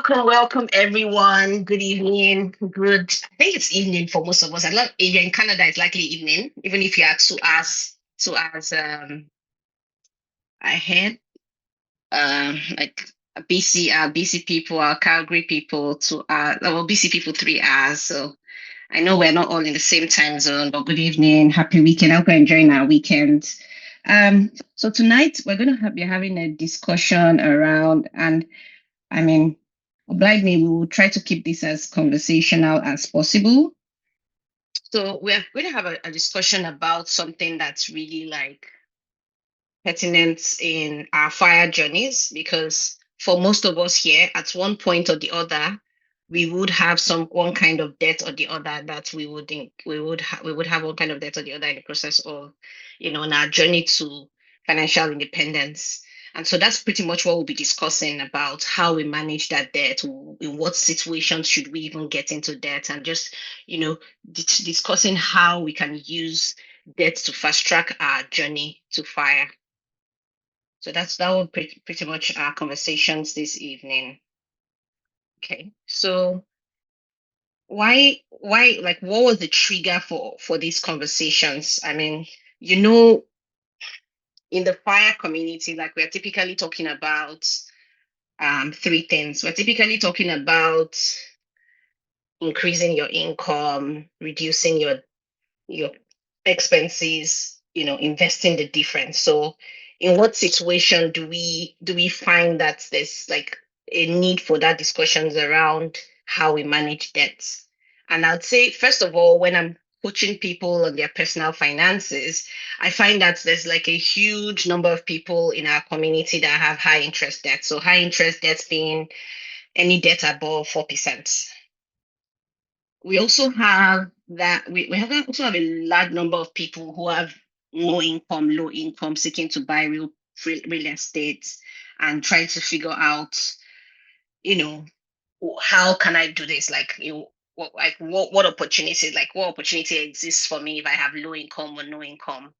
Welcome everyone. Good evening. I think it's evening for most of us. I love if you're in Canada, it's likely evening, even if you are 2 hours ahead. Like BC people, our Calgary people, 2 hours, well, BC people 3 hours. So I know we're not all in the same time zone, but good evening, happy weekend. I hope you're enjoying our weekend. So tonight we're going to be having a discussion around, and I mean, oblige me, we will try to keep this as conversational as possible. So we're going to have a discussion about something that's really like pertinent in our fire journeys, because for most of us here, at one point or the other, we would have some one kind of debt or the other that we would have one kind of debt or the other in the process of, on our journey to financial independence. And so that's pretty much what we'll be discussing about how we manage that debt, in what situations should we even get into debt, and just, you know, discussing how we can use debt to fast track our journey to fire. So that will pretty much our conversations this evening. Okay. So like what was the trigger for these conversations? I mean, you know, in the fire community, like we're typically talking about three things. We're typically talking about increasing your income, reducing your expenses, investing the difference. So in what situation do we find that there's like a need for that discussions around how we manage debts? And I'd say, first of all, when I'm coaching people on their personal finances, I find that there's like a huge number of people in our community that have high interest debt. So high interest debts being any debt above 4%. We also have that we have also have a large number of people who have low income, seeking to buy real estate and trying to figure out, you know, how can I do this? Like, what opportunity exists for me if I have low income or no income?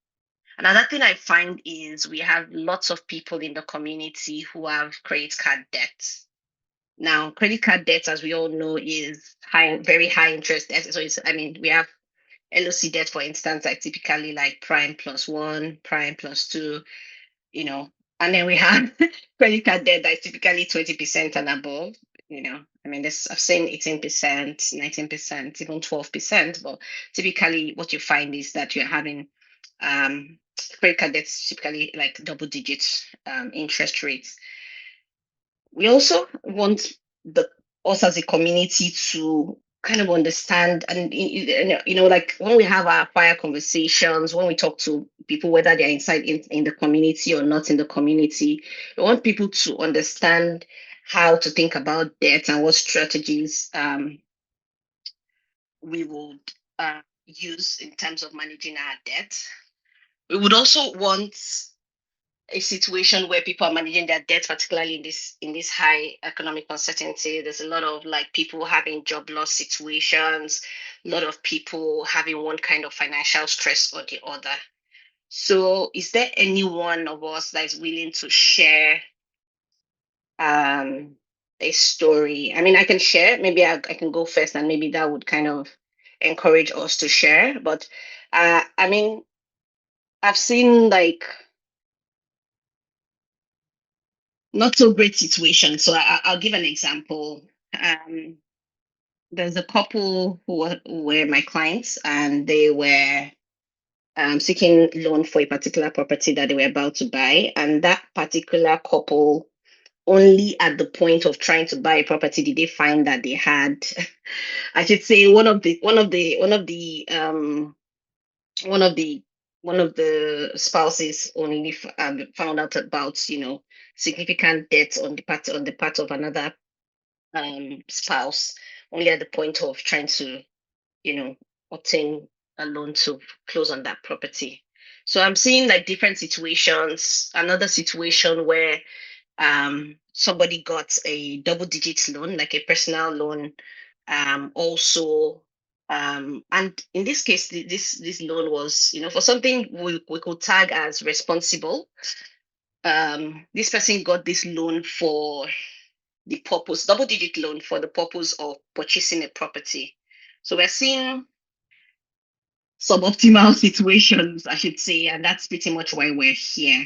Another thing I find is we have lots of people in the community who have credit card debt. Now, credit card debt, as we all know, is very high interest debt. So we have LOC debt, for instance, like typically like prime plus one, prime plus two, you know, and then we have credit card debt that's typically 20% and above. I've seen 18%, 19%, even 12%, but typically what you find is that you're having um credit card debts typically like double digits interest rates. We also want the us as a community to kind of understand, and like when we have our fire conversations, when we talk to people, whether they're inside in the community or not in the community, we want people to understand how to think about debt and what strategies we would use in terms of managing our debt. We would also want a situation where people are managing their debt, particularly in this high economic uncertainty. There's a lot of like people having job loss situations, a lot of people having one kind of financial stress or the other. So is there any one of us that is willing to share um a story? I mean, I can share, maybe I can go first, and maybe that would kind of encourage us to share. But I mean, I've seen like not so great situation. So I'll give an example. Um, there's a couple who were my clients, and they were seeking loan for a particular property that they were about to buy. And that particular couple, only at the point of trying to buy a property did they find that they had, I should say, one of the one of the spouses only found out about significant debt on the part of another spouse, only at the point of trying to you know obtain a loan to close on that property. So I'm seeing like different situations. Another situation where somebody got a double digit loan, like a personal loan, also. And in this case, this loan was, for something we could tag as responsible. This person got this loan for the purpose, double digit loan for the purpose of purchasing a property. So we're seeing suboptimal situations, I should say, and that's pretty much why we're here.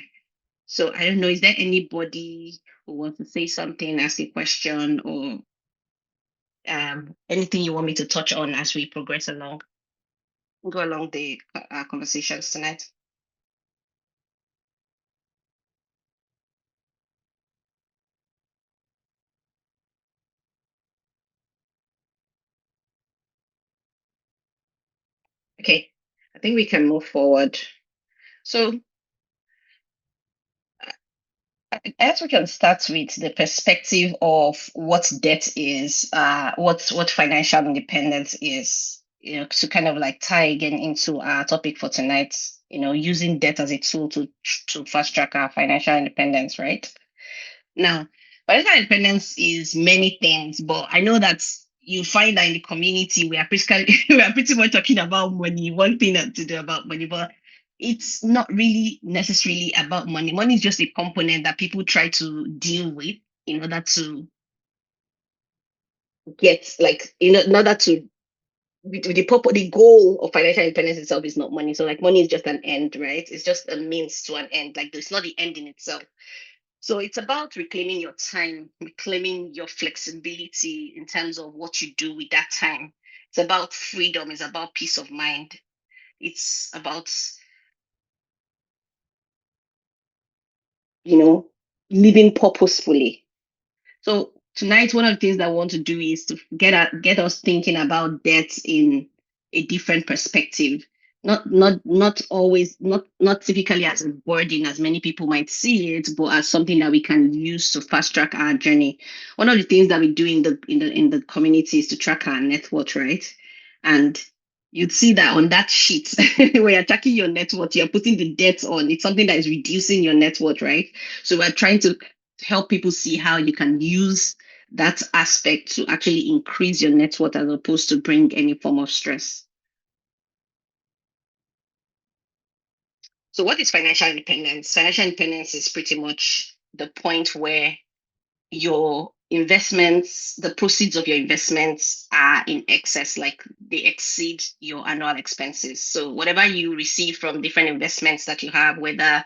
So I don't know, is there anybody who wants to say something, ask a question, or anything you want me to touch on as we progress along, go along the conversations tonight? Okay, I think we can move forward. So I guess we can start with the perspective of what debt is, what financial independence is, to kind of like tie again into our topic for tonight, using debt as a tool to fast track our financial independence, right? Now, financial independence is many things, but I know that you find that in the community we are basically we are pretty much talking about money, one thing to do about money, but it's not really necessarily about money. Money is just a component that people try to deal with in order to get, like, in order to the goal of financial independence itself is not money. So like money is just an end, right? It's just a means to an end. Like it's not the end in itself. So it's about reclaiming your time, reclaiming your flexibility in terms of what you do with that time. It's about freedom, it's about peace of mind. It's about, you know, living purposefully. So tonight, one of the things that I want to do is to get us thinking about death in a different perspective. Not always, not typically as a burden as many people might see it, but as something that we can use to fast track our journey. One of the things that we do in the community is to track our net worth, right? And you'd see that on that sheet where you're tracking your net worth, you're putting the debt on. It's something that is reducing your net worth, right? So we're trying to help people see how you can use that aspect to actually increase your net worth as opposed to bring any form of stress. So, what is financial independence? Financial independence is pretty much the point where your investments, the proceeds of your investments are in excess, like they exceed your annual expenses. So, whatever you receive from different investments that you have, whether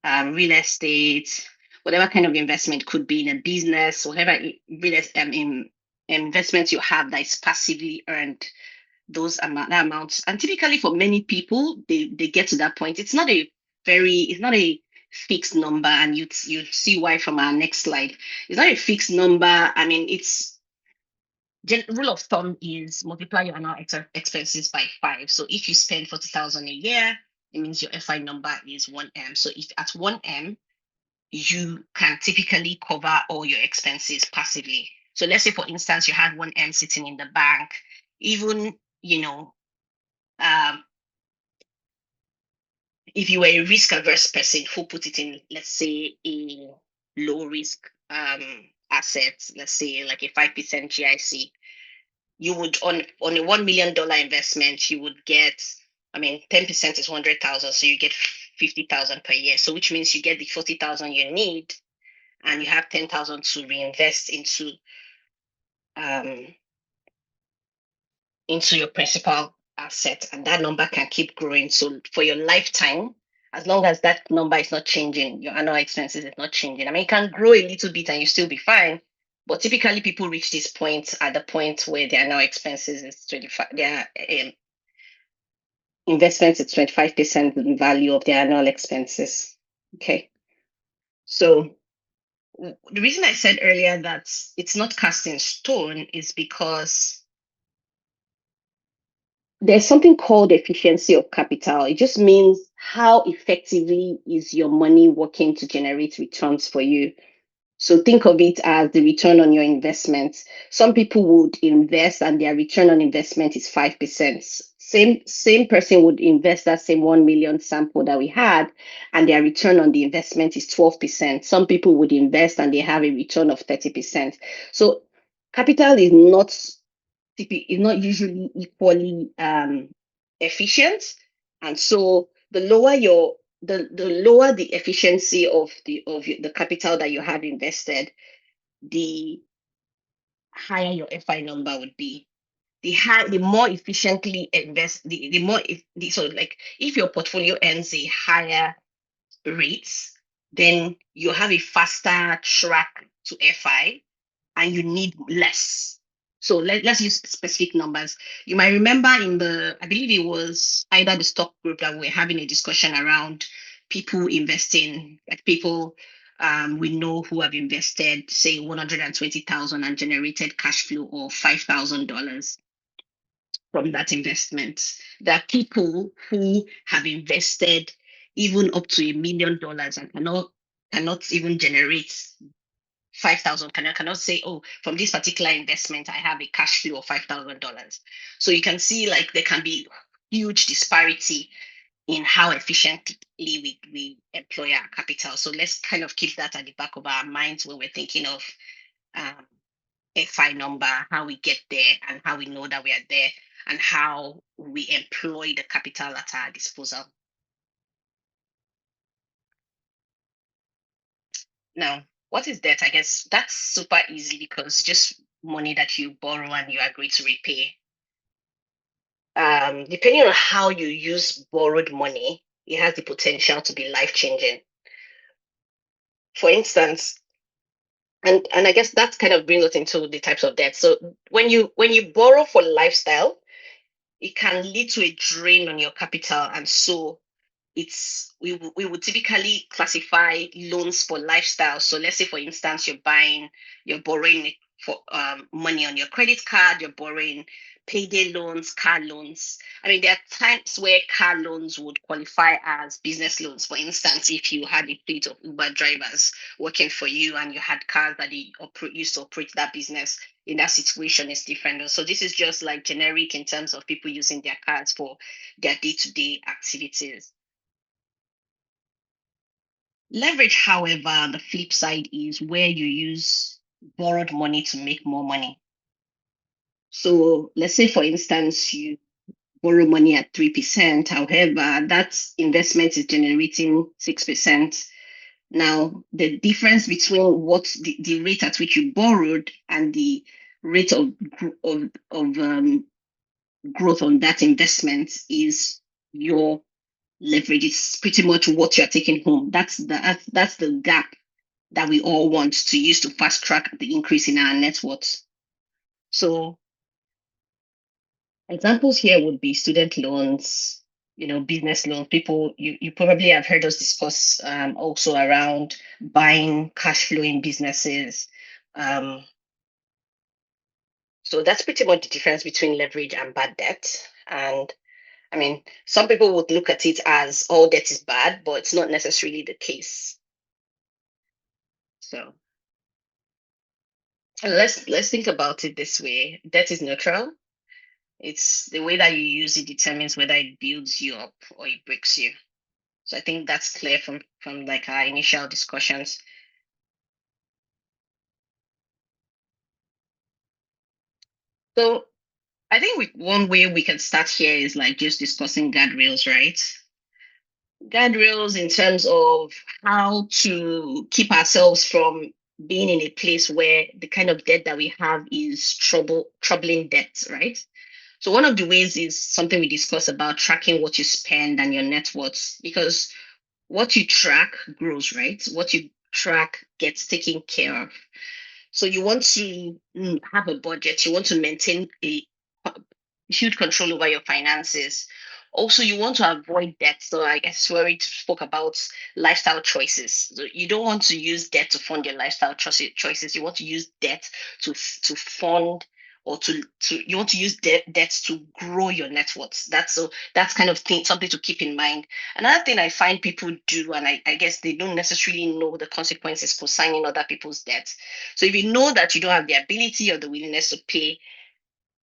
real estate, whatever kind of investment, could be in a business, whatever investments you have that is passively earned, that amounts. And typically for many people, they get to that point. It's not a fixed number, and you see why from our next slide. It's not a fixed number. I mean, it's rule of thumb is multiply your annual expenses by five. So if you spend 40,000 a year, it means your FI number is 1M. So if at 1M, you can typically cover all your expenses passively. So let's say, for instance, you had 1M sitting in the bank, even, um, if you were a risk averse person who put it in, let's say, a low risk asset, let's say like a 5% GIC, you would, on a $1 million investment, you would get, I mean, 10% is 100,000, so you get 50,000 per year. So which means you get the 40,000 you need, and you have 10,000 to reinvest um into your principal asset, and that number can keep growing. So for your lifetime, as long as that number is not changing, your annual expenses is not changing. I mean, it can grow a little bit and you still be fine. But typically, people reach this point at the point where their annual expenses is 25, their investments is 25% the value of their annual expenses. Okay. So the reason I said earlier that it's not cast in stone is because there's something called efficiency of capital. It just means how effectively is your money working to generate returns for you. So think of it as the return on your investment. Some people would invest and their return on investment is 5%. Same person would invest that same 1 million sample that we had, and their return on the investment is 12%. Some people would invest and they have a return of 30%. So capital is not usually equally efficient, and so the lower the efficiency of the capital that you have invested, the higher your FI number would be. The more efficiently invest, the more if the so like if your portfolio earns a higher rate, then you have a faster track to FI and you need less. So let's use specific numbers. You might remember I believe it was either the stock group that we were having a discussion around people investing, like people we know who have invested, say 120,000 and generated cash flow of $5,000 from that investment. There are people who have invested even up to $1 million and cannot even generate 5,000. Cannot say, oh, from this particular investment, I have a cash flow of $5,000. So you can see like there can be huge disparity in how efficiently we employ our capital. So let's kind of keep that at the back of our minds when we're thinking of um, FI number, how we get there, and how we know that we are there, and how we employ the capital at our disposal. Now, what is debt? I guess that's super easy because just money that you borrow and you agree to repay. Depending on how you use borrowed money, it has the potential to be life changing. For instance, and I guess that kind of brings us into the types of debt. So when you borrow for lifestyle, it can lead to a drain on your capital, and so we would typically classify loans for lifestyle. So let's say, for instance, you're borrowing for money on your credit card, you're borrowing payday loans, car loans. I mean, there are times where car loans would qualify as business loans. For instance, if you had a fleet of Uber drivers working for you and you had cars that used to operate that business, in that situation is different. So this is just like generic in terms of people using their cards for their day-to-day activities. Leverage, however, the flip side is where you use borrowed money to make more money. So let's say, for instance, you borrow money at 3%. However, that investment is generating 6%. Now, the difference between the rate at which you borrowed and the rate of growth on that investment is your leverage. It's pretty much what you're taking home. That's the gap that we all want to use to fast track the increase in our net worth. So examples here would be student loans, business loans. People, you probably have heard us discuss also around buying cash flowing businesses. Um, so that's pretty much the difference between leverage and bad debt. And I mean, some people would look at it as all debt is bad, but it's not necessarily the case. So let's think about it this way. Debt is neutral. It's the way that you use it determines whether it builds you up or it breaks you. So I think that's clear from like our initial discussions. So I think one way we can start here is like just discussing guardrails, right? Guardrails in terms of how to keep ourselves from being in a place where the kind of debt that we have is troubling debt, right? So one of the ways is something we discuss about tracking what you spend and your net worth, because what you track grows, right? What you track gets taken care of. So you want to have a budget, you want to maintain a huge control over your finances. Also, you want to avoid debt. So I guess we already spoke about lifestyle choices. So you don't want to use debt to fund your lifestyle choices. You want to use debt to fund or to you want to use debt to grow your net worth. That's kind of thing something to keep in mind. Another thing I find people do, and I guess they don't necessarily know the consequences for signing other people's debt. So if you know that you don't have the ability or the willingness to pay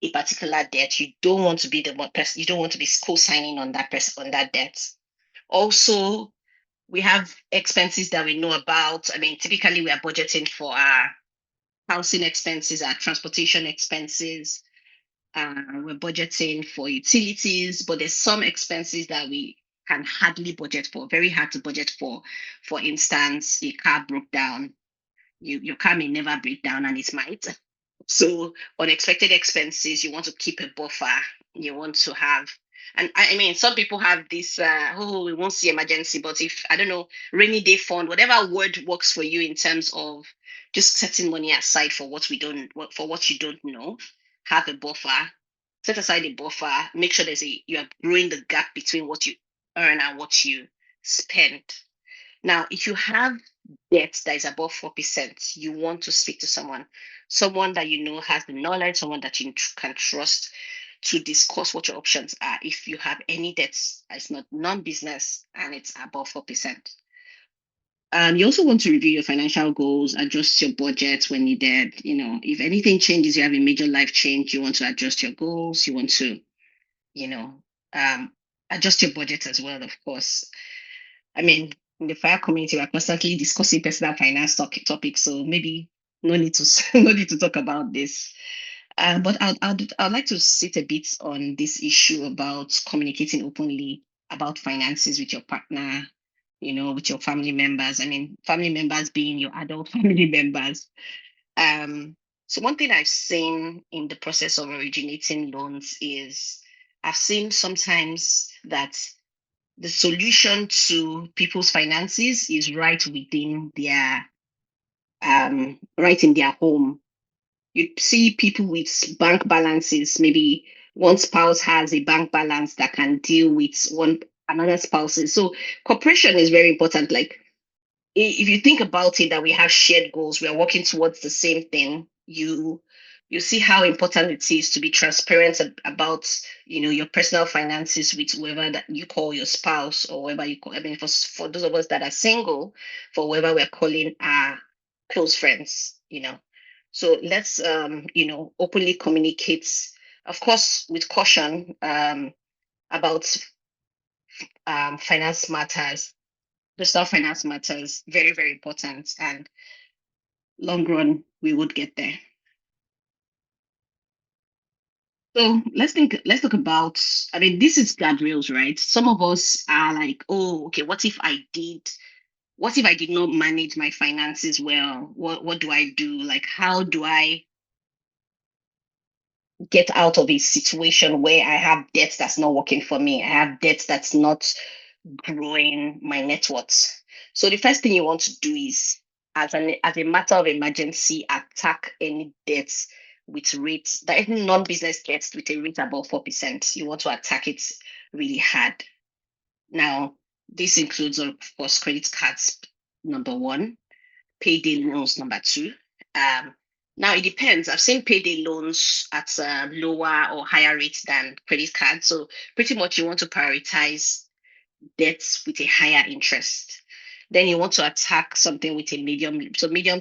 a particular debt, you don't want to be the one person, you don't want to be co-signing on that person on that debt. Also, we have expenses that we know about. I mean, typically we are budgeting for our housing expenses, our transportation expenses, we're budgeting for utilities, but there's some expenses that we can hardly budget for, very hard to budget for. For instance, a car broke down. Your car may never break down, and it might. So unexpected expenses, you want to keep a buffer. You want to have, and I mean, some people have this, oh, we won't see emergency, but if, I don't know, rainy day fund, whatever word works for you in terms of just setting money aside for what we don't, for what you don't know, have a buffer, set aside a buffer, make sure you are growing the gap between what you earn and what you spend. Now, if you have debt that is above 4%, you want to speak to someone that you know has the knowledge, someone that you can trust to discuss what your options are if you have any debts that's not non-business and it's above 4%. You also want to review your financial goals, adjust your budget when needed. If anything changes, you have a major life change, you want to adjust your goals, you want to, you know, um, adjust your budget as well, of course. I mean, in the fire community, we're constantly discussing personal finance topics, so maybe no need to no need to talk about this. But I'd like to sit a bit on this issue about communicating openly about finances with your partner, with your family members. I mean, family members being your adult family members. Um, so one thing I've seen in the process of originating loans is I've seen sometimes that the solution to people's finances is right in their home. You see people with bank balances, maybe one spouse has a bank balance that can deal with one another spouse's. So cooperation is very important. Like, if you think about it, that we have shared goals, we are working towards the same thing, you see how important it is to be transparent about your personal finances with whoever that you call your spouse, or whoever you call, I mean, for those of us that are single, for whoever we're calling our close friends. So let's openly communicate, of course, with caution, about finance matters. Personal finance matters, very, very important, and long run, we would get there. So let's talk about, I mean, this is guardrails, right? Some of us are like, oh, okay, what if I did not manage my finances well? What do I do? Like, how do I get out of a situation where I have debt that's not working for me? I have debt that's not growing my net worth. So the first thing you want to do is, as a matter of emergency, attack any debts with rates that any non-business debts with a rate above 4%. You want to attack it really hard. Now, this includes, of course, credit cards, number one, payday loans, number two. Um, Now it depends. I've seen payday loans at a lower or higher rates than credit cards. So pretty much you want to prioritize debts with a higher interest. Then you want to attack something with a medium. So medium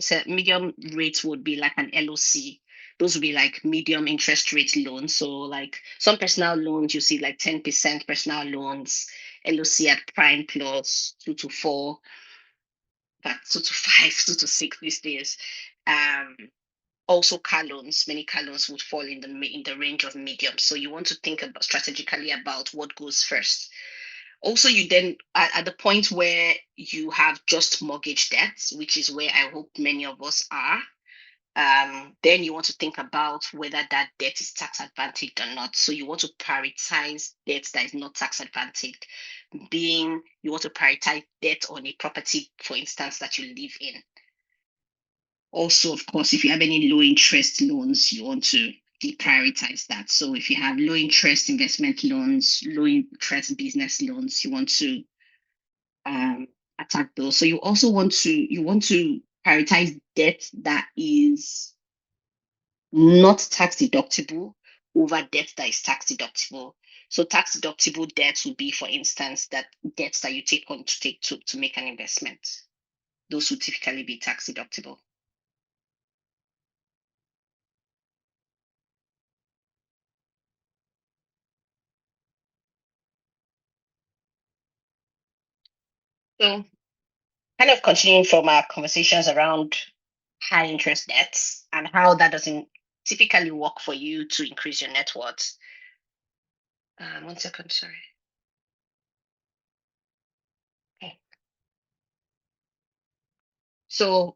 rates would be like an LOC. Those would be like medium interest rate loans. So like some personal loans, you see like 10% personal loans, LOC at prime plus 2 to 4, but 2 to 5, 2 to 6 these days. Um, Also car loans, many car loans would fall in the range of medium. So you want to think about strategically about what goes first. Also, you then at the point where you have just mortgage debts, which is where I hope many of us are, then you want to think about whether that debt is tax advantaged or not. So you want to prioritize debt that is not tax advantaged, being you want to prioritize debt on a property, for instance, that you live in. Also, of course, if you have any low interest loans, you want to deprioritize that. So if you have low interest investment loans, low interest business loans, you want to um, attack those. So you want to prioritize debt that is not tax deductible over debt that is tax deductible. So tax deductible debts would be, for instance, that debts that you take on to make an investment. Those would typically be tax deductible. So kind of continuing from our conversations around high interest debts and how that doesn't typically work for you to increase your net worth. 1 second, sorry. Okay. So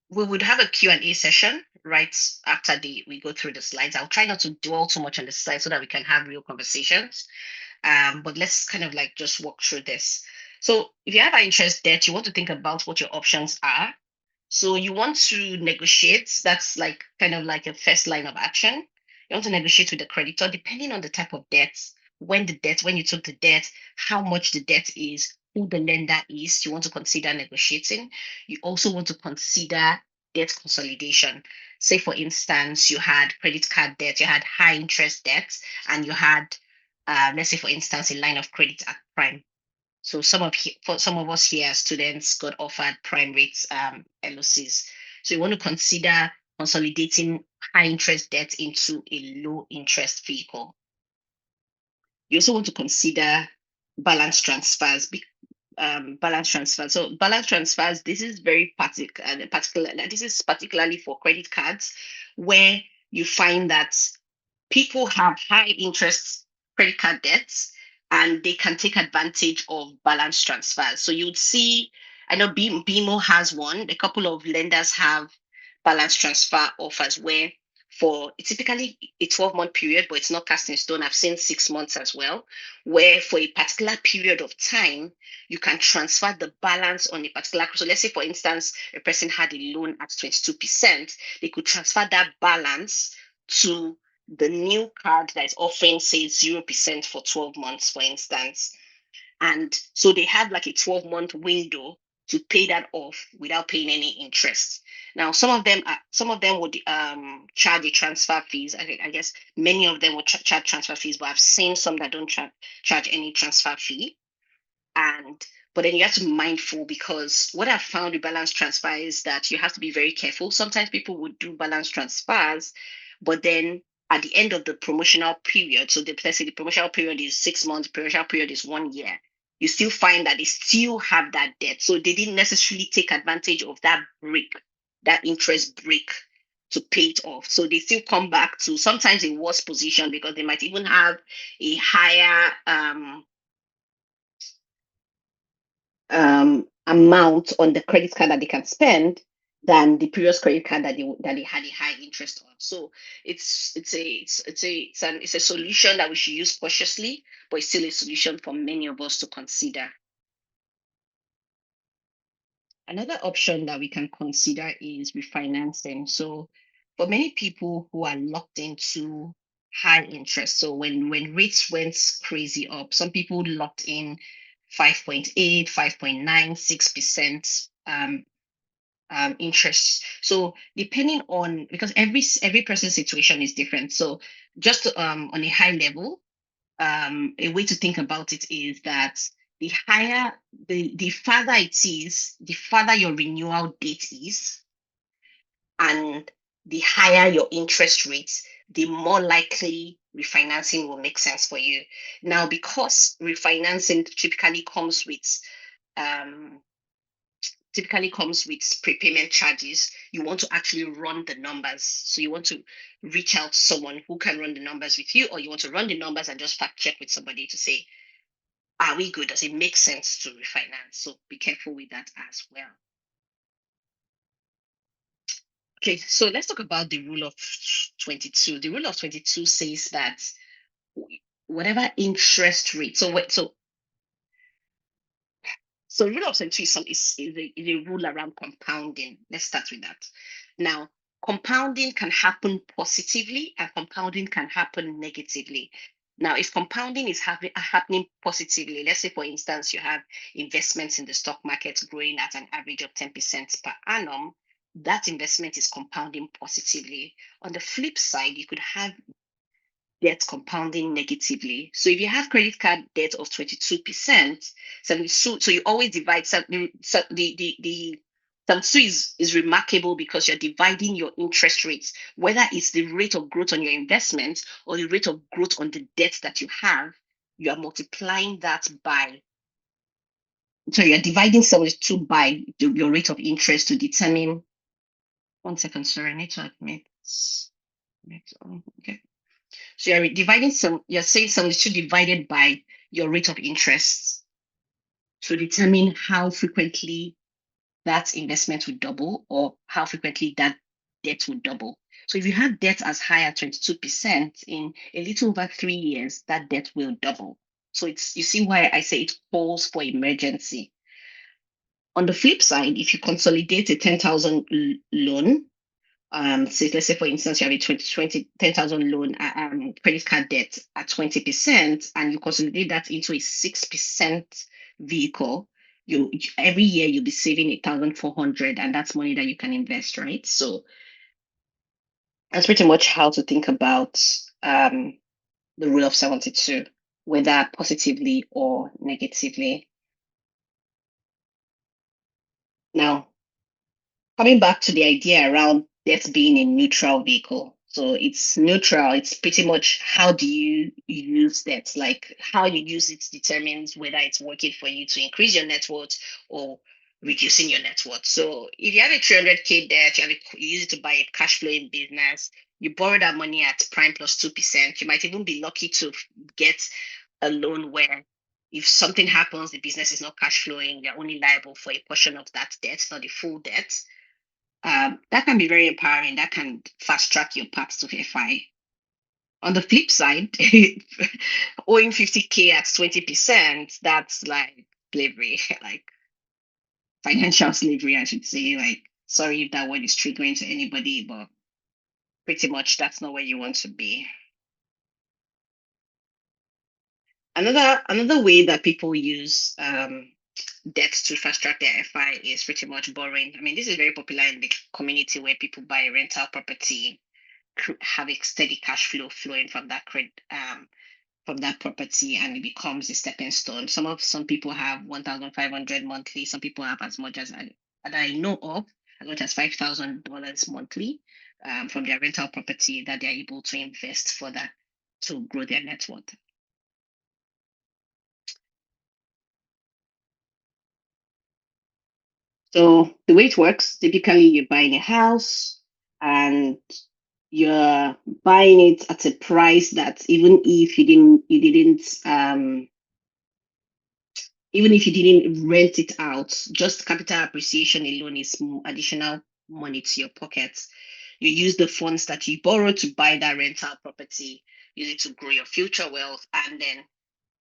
we would have a Q&A session right after we go through the slides. I'll try not to dwell too much on the slides so that we can have real conversations. But let's kind of like just walk through this. So if you have high interest debt, you want to think about what your options are. So you want to negotiate. That's like kind of like a first line of action. You want to negotiate with the creditor, depending on the type of debt, when you took the debt, how much the debt is, who the lender is. You want to consider negotiating. You also want to consider debt consolidation. Say, for instance, you had credit card debt, you had high interest debt, and you had, let's say, for instance, a line of credit at prime. So for some of us here, students got offered prime rates LOCs. So you want to consider consolidating high interest debt into a low interest vehicle. You also want to consider balance transfers. Balance transfers. So balance transfers. This is very particular. This is particularly for credit cards, where you find that people have high interest credit card debts and they can take advantage of balance transfers. So you'd see, I know BMO has one, a couple of lenders have balance transfer offers where for typically a 12-month period, but it's not cast in stone. I've seen 6 months as well, where for a particular period of time, you can transfer the balance on a particular. So let's say, for instance, a person had a loan at 22%, they could transfer that balance to the new card that is offering, say, 0% for 12 months, for instance. And so they have like a 12-month window to pay that off without paying any interest. Now, some of them would charge a transfer fees. I guess many of them would charge transfer fees, but I've seen some that don't charge any transfer fee. And but then you have to be mindful, because what I've found with balance transfer is that you have to be very careful. Sometimes people would do balance transfers, but then at the end of the promotional period, so let's say the promotional period is 6 months, promotional period is 1 year, you still find that they still have that debt. So they didn't necessarily take advantage of that break, that interest break, to pay it off. So they still come back to sometimes a worse position, because they might even have a higher amount on the credit card that they can spend than the previous credit card that they had a high interest on. So it's a solution that we should use cautiously, but it's still a solution for many of us to consider. Another option that we can consider is refinancing. So for many people who are locked into high interest, so when rates went crazy up, some people locked in 5.8, 5.96% interest. So depending on, because every person's situation is different. So just on a high level, a way to think about it is that the higher the farther it is, the farther your renewal date is, and the higher your interest rates, the more likely refinancing will make sense for you. Now, because refinancing um, typically comes with prepayment charges, you want to actually run the numbers. So you want to reach out to someone who can run the numbers with you, or you want to run the numbers and just fact check with somebody to say, are we good? Does it make sense to refinance? So be careful with that as well. Okay, so let's talk about the rule of 22. The rule of 22 says that whatever interest rate, so rule of 22 is a rule around compounding. Let's start with that. Now, compounding can happen positively and compounding can happen negatively. Now, if compounding is happening positively, let's say, for instance, you have investments in the stock market growing at an average of 10% per annum, that investment is compounding positively. On the flip side, you could have debt compounding negatively. So if you have credit card debt of 22%, 72, so you always divide the 72 is remarkable because you're dividing your interest rates, whether it's the rate of growth on your investment or the rate of growth on the debt that you have, you are multiplying that by, so you're dividing 72 by your rate of interest to determine, 1 second, sorry, I need to admit. Okay. So you're saying 72 divided by your rate of interest to determine how frequently that investment will double, or how frequently that debt will double. So if you have debt as high as 22%, in a little over 3 years, that debt will double. So it's, you see why I say it calls for emergency. On the flip side, if you consolidate a 10,000 loan, say, let's say for instance, you have a 10,000 loan, credit card debt at 20%, and you consolidate that into a 6% vehicle, every year you'll be saving 1,400, and that's money that you can invest, right? So that's pretty much how to think about the rule of 72, whether positively or negatively. Now, coming back to the idea around debt being a neutral vehicle. So it's neutral. It's pretty much how do you use debt? Like how you use it determines whether it's working for you to increase your net worth or reducing your net worth. So if you have a 300K debt, you use it to buy a cash flowing business, you borrow that money at prime plus 2%. You might even be lucky to get a loan where if something happens, the business is not cash flowing, you're only liable for a portion of that debt, not the full debt. That can be very empowering. That can fast track your path to FI. On the flip side, owing 50K at 20%, that's like slavery, like financial slavery, I should say. Like, sorry if that word is triggering to anybody, but pretty much that's not where you want to be. Another way that people use debt to fast track their FI is pretty much borrowing. I mean, this is very popular in the community where people buy rental property, have a steady cash flow flowing from that credit, from that property, and it becomes a stepping stone. Some people have 1,500 monthly. Some people have as much as that I know of, as much as $5,000 monthly, from their rental property that they're able to invest further to grow their net worth. So the way it works, typically you're buying a house and you're buying it at a price that even if you didn't rent it out, just capital appreciation alone is additional money to your pockets. You use the funds that you borrow to buy that rental property, use it to grow your future wealth, and then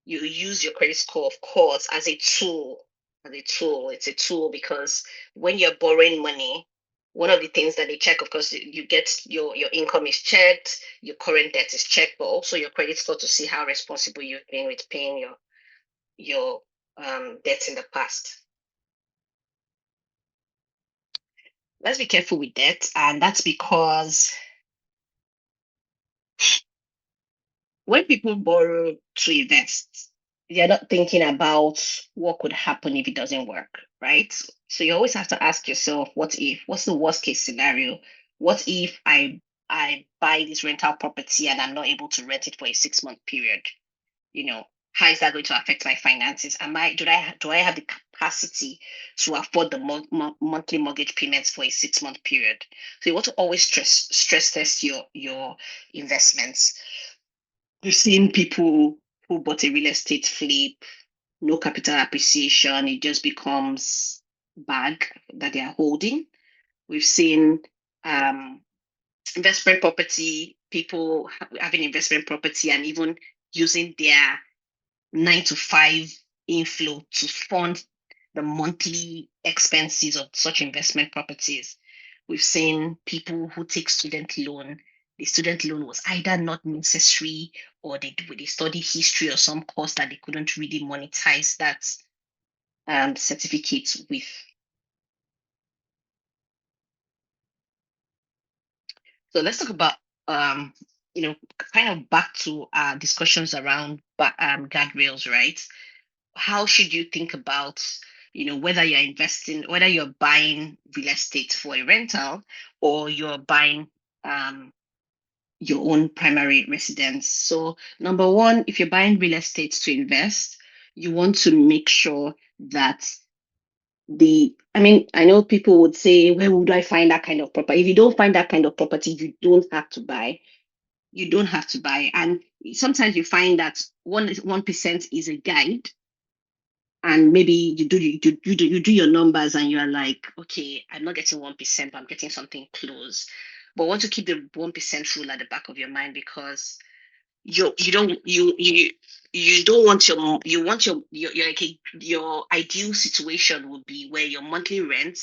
you use your credit score, of course, as a tool. As a tool, it's a tool because when you're borrowing money, one of the things that they check, of course, you get your income is checked, your current debt is checked, but also your credit score to see how responsible you've been with paying your debts in the past. Let's be careful with debt, and that's because when people borrow to invest, they're not thinking about what could happen if it doesn't work, right? So you always have to ask yourself, what if? What's the worst case scenario? What if I buy this rental property and I'm not able to rent it for a 6 month period? You know, how is that going to affect my finances? Do I have the capacity to afford the monthly mortgage payments for a 6 month period? So you want to always stress test your investments. You've seen people who bought a real estate flip, no capital appreciation, it just becomes bag that they are holding. We've seen um, investment property, people having investment property and even using their 9 to 5 inflow to fund the monthly expenses of such investment properties. We've seen people who take student loan. The student loan was either not necessary or they study history or some course that they couldn't really monetize that certificate with. So let's talk about um, kind of back to our discussions around guardrails, right? How should you think about whether you're investing, whether you're buying real estate for a rental or you're buying your own primary residence? So number one, if you're buying real estate to invest, you want to make sure that I mean, I know people would say, where would I find that kind of property? If you don't find that kind of property, you don't have to buy. And sometimes you find that 1% is a guide, and maybe you do your numbers and you are like, okay, I'm not getting 1%, but I'm getting something close. But want to keep the 1% rule at the back of your mind, because you don't want you want your like your ideal situation would be where your monthly rent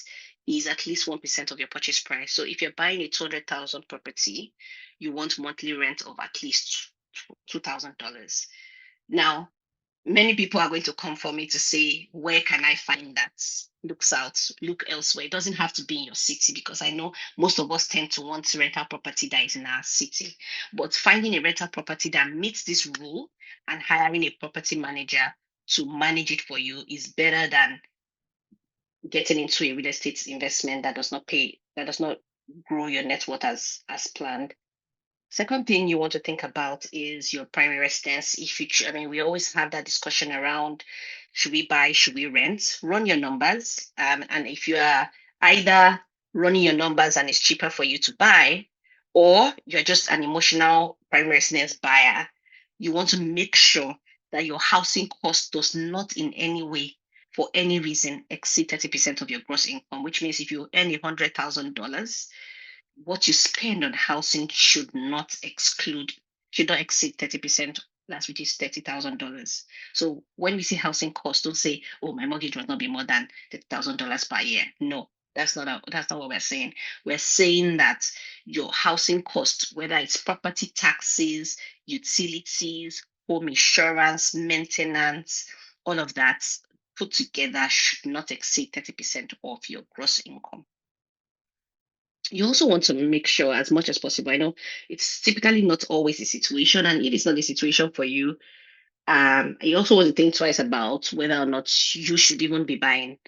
is at least 1% of your purchase price. So if you're buying a 200,000 property, you want monthly rent of at least $2,000. Now, many people are going to come for me to say, where can I find that? Look south, look elsewhere. It doesn't have to be in your city, because I know most of us tend to want rental property that is in our city. But finding a rental property that meets this rule and hiring a property manager to manage it for you is better than getting into a real estate investment that does not pay, that does not grow your net worth as planned. Second thing you want to think about is your primary residence. If you, I mean, we always have that discussion around, should we buy, should we rent? Run your numbers. And if you are either running your numbers and it's cheaper for you to buy, or you're just an emotional primary residence buyer, you want to make sure that your housing cost does not in any way, for any reason, exceed 30% of your gross income, which means if you earn $100,000, what you spend on housing should not exceed 30%. That's, which is $30,000. So when we say housing costs, don't say, oh, my mortgage must not be more than $30,000 per year. No, that's not what we're saying. We're saying that your housing costs, whether it's property taxes, utilities, home insurance, maintenance, all of that put together should not exceed 30% of your gross income. You also want to make sure as much as possible. I know it's typically not always the situation, and if it's not the situation for you, you also want to think twice about whether or not you should even be buying.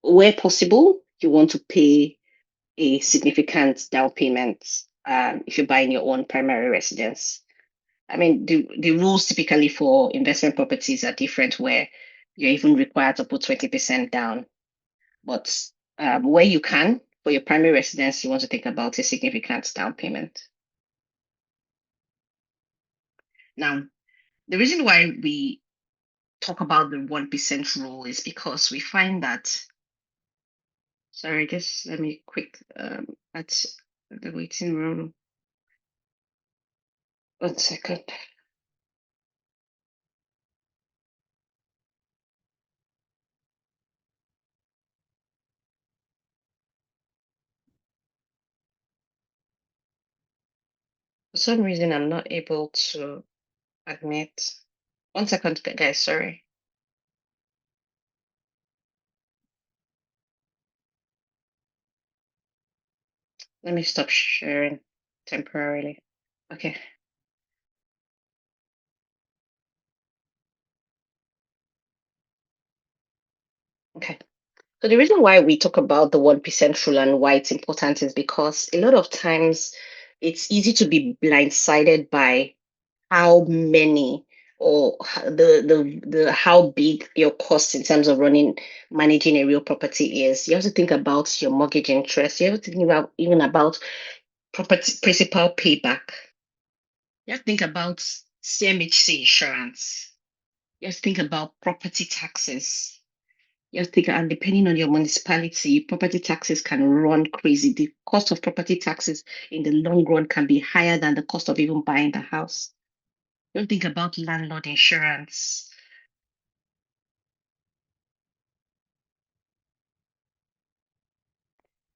Where possible, you want to pay a significant down payment if you're buying your own primary residence. I mean, the rules typically for investment properties are different, where you're even required to put 20% down. But where you can, for your primary residence, you want to think about a significant down payment. Now, the reason why we talk about the 1% rule is because we find that, sorry, just let me quick, at the waiting room. 1 second. For some reason, I'm not able to admit. 1 second, guys, sorry. Let me stop sharing temporarily. Okay, okay. So the reason why we talk about the 1% rule and why it's important is because a lot of times it's easy to be blindsided by how many, or the how big your cost in terms of managing a real property is. You have to think about your mortgage interest. You have to think about even about property principal payback. You have to think about CMHC insurance. You have to think about property taxes. You have to think, and depending on your municipality, property taxes can run crazy. The cost of property taxes in the long run can be higher than the cost of even buying the house. Don't think about landlord insurance.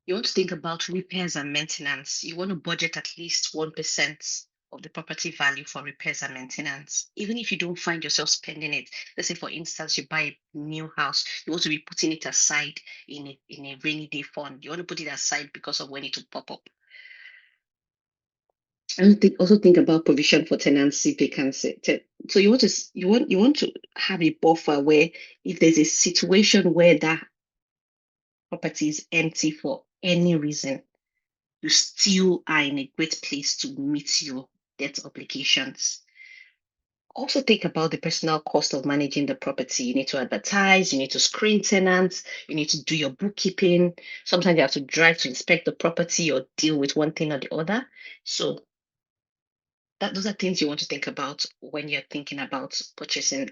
You want to think about repairs and maintenance. You want to budget at least 1% of the property value for repairs and maintenance. Even if you don't find yourself spending it, let's say for instance, you buy a new house, you want to be putting it aside in a rainy day fund. You want to put it aside because of when it will pop up. And also think about provision for tenancy vacancy. So you want to have a buffer where if there's a situation where that property is empty for any reason, you still are in a great place to meet your debt obligations. Also think about the personal cost of managing the property. You need to advertise, you need to screen tenants, you need to do your bookkeeping. Sometimes you have to drive to inspect the property or deal with one thing or the other. So those are things you want to think about when you're thinking about purchasing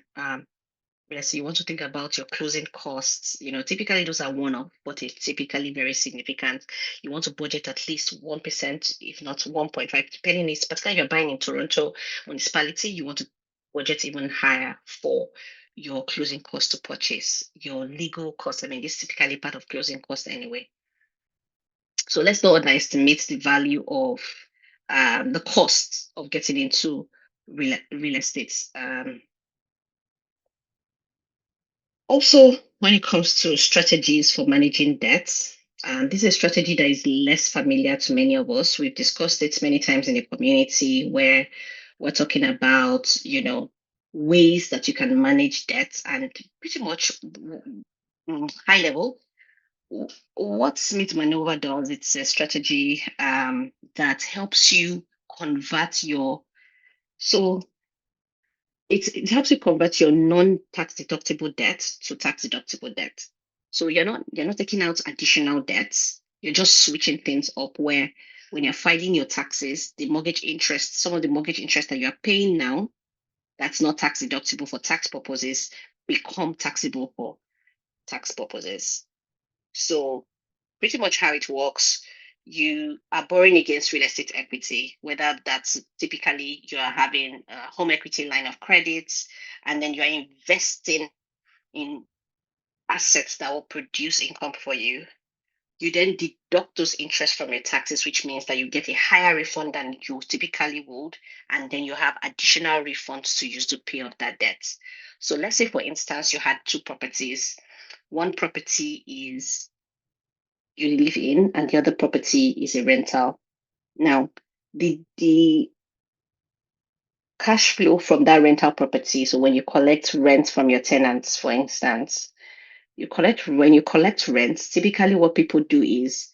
Yes, you want to think about your closing costs. Typically those are one-off, but it's typically very significant. You want to budget at least 1%, if not 1.5, depending. It's particularly if you're buying in Toronto municipality, you want to budget even higher for your closing cost to purchase, your legal costs. I mean, this is typically part of closing cost anyway. So let's not underestimate the value of the cost of getting into real estate. Also, when it comes to strategies for managing debts, this is a strategy that is less familiar to many of us. We've discussed it many times in the community where we're talking about, ways that you can manage debts and pretty much high level. What Smith Maneuver does, it's a strategy that helps you convert your so it helps you convert your non-tax deductible debt to tax deductible debt. So you're not taking out additional debts. You're just switching things up where when you're filing your taxes, the mortgage interest, some of the mortgage interest that you're paying now, that's not tax deductible for tax purposes, become taxable for tax purposes. So pretty much how it works, you are borrowing against real estate equity, whether that's typically you are having a home equity line of credit, and then you are investing in assets that will produce income for you. You then deduct those interests from your taxes, which means that you get a higher refund than you typically would, and then you have additional refunds to use to pay off that debt. So let's say, for instance, you had two properties. One property is you live in, and the other property is a rental. Now, the cash flow from that rental property, so when you collect rent from your tenants, for instance, when you collect rent, typically what people do is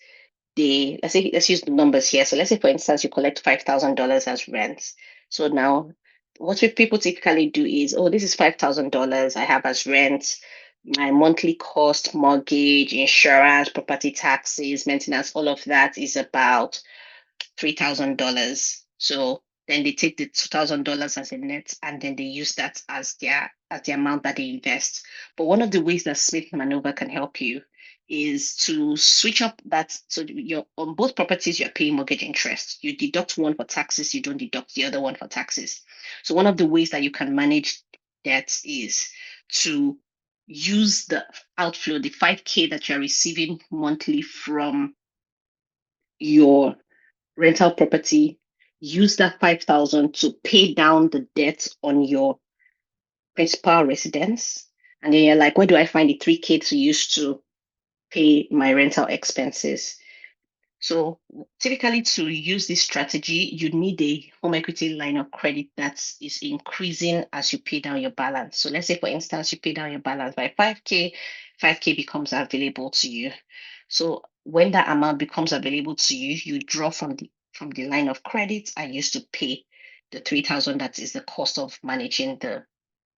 let's use the numbers here. So let's say, for instance, you collect $5,000 as rent. So now what people typically do is, oh, this is $5,000 I have as rent. My monthly cost, mortgage, insurance, property taxes, maintenance, all of that is about $3,000. So then they take the $2,000 as a net, and then they use that as the amount that they invest. But one of the ways that Smith Maneuver can help you is to switch up that. So you're on both properties, you're paying mortgage interest. You deduct one for taxes, you don't deduct the other one for taxes. So one of the ways that you can manage that is to use the outflow, the 5K that you're receiving monthly from your rental property, use that 5,000 to pay down the debt on your principal residence. And then you're like, where do I find the 3K to use to pay my rental expenses? So typically to use this strategy, you need a home equity line of credit that is increasing as you pay down your balance. So let's say, for instance, you pay down your balance by 5K, 5K becomes available to you. So when that amount becomes available to you, you draw from the line of credit and use to pay the 3,000 that is the cost of managing the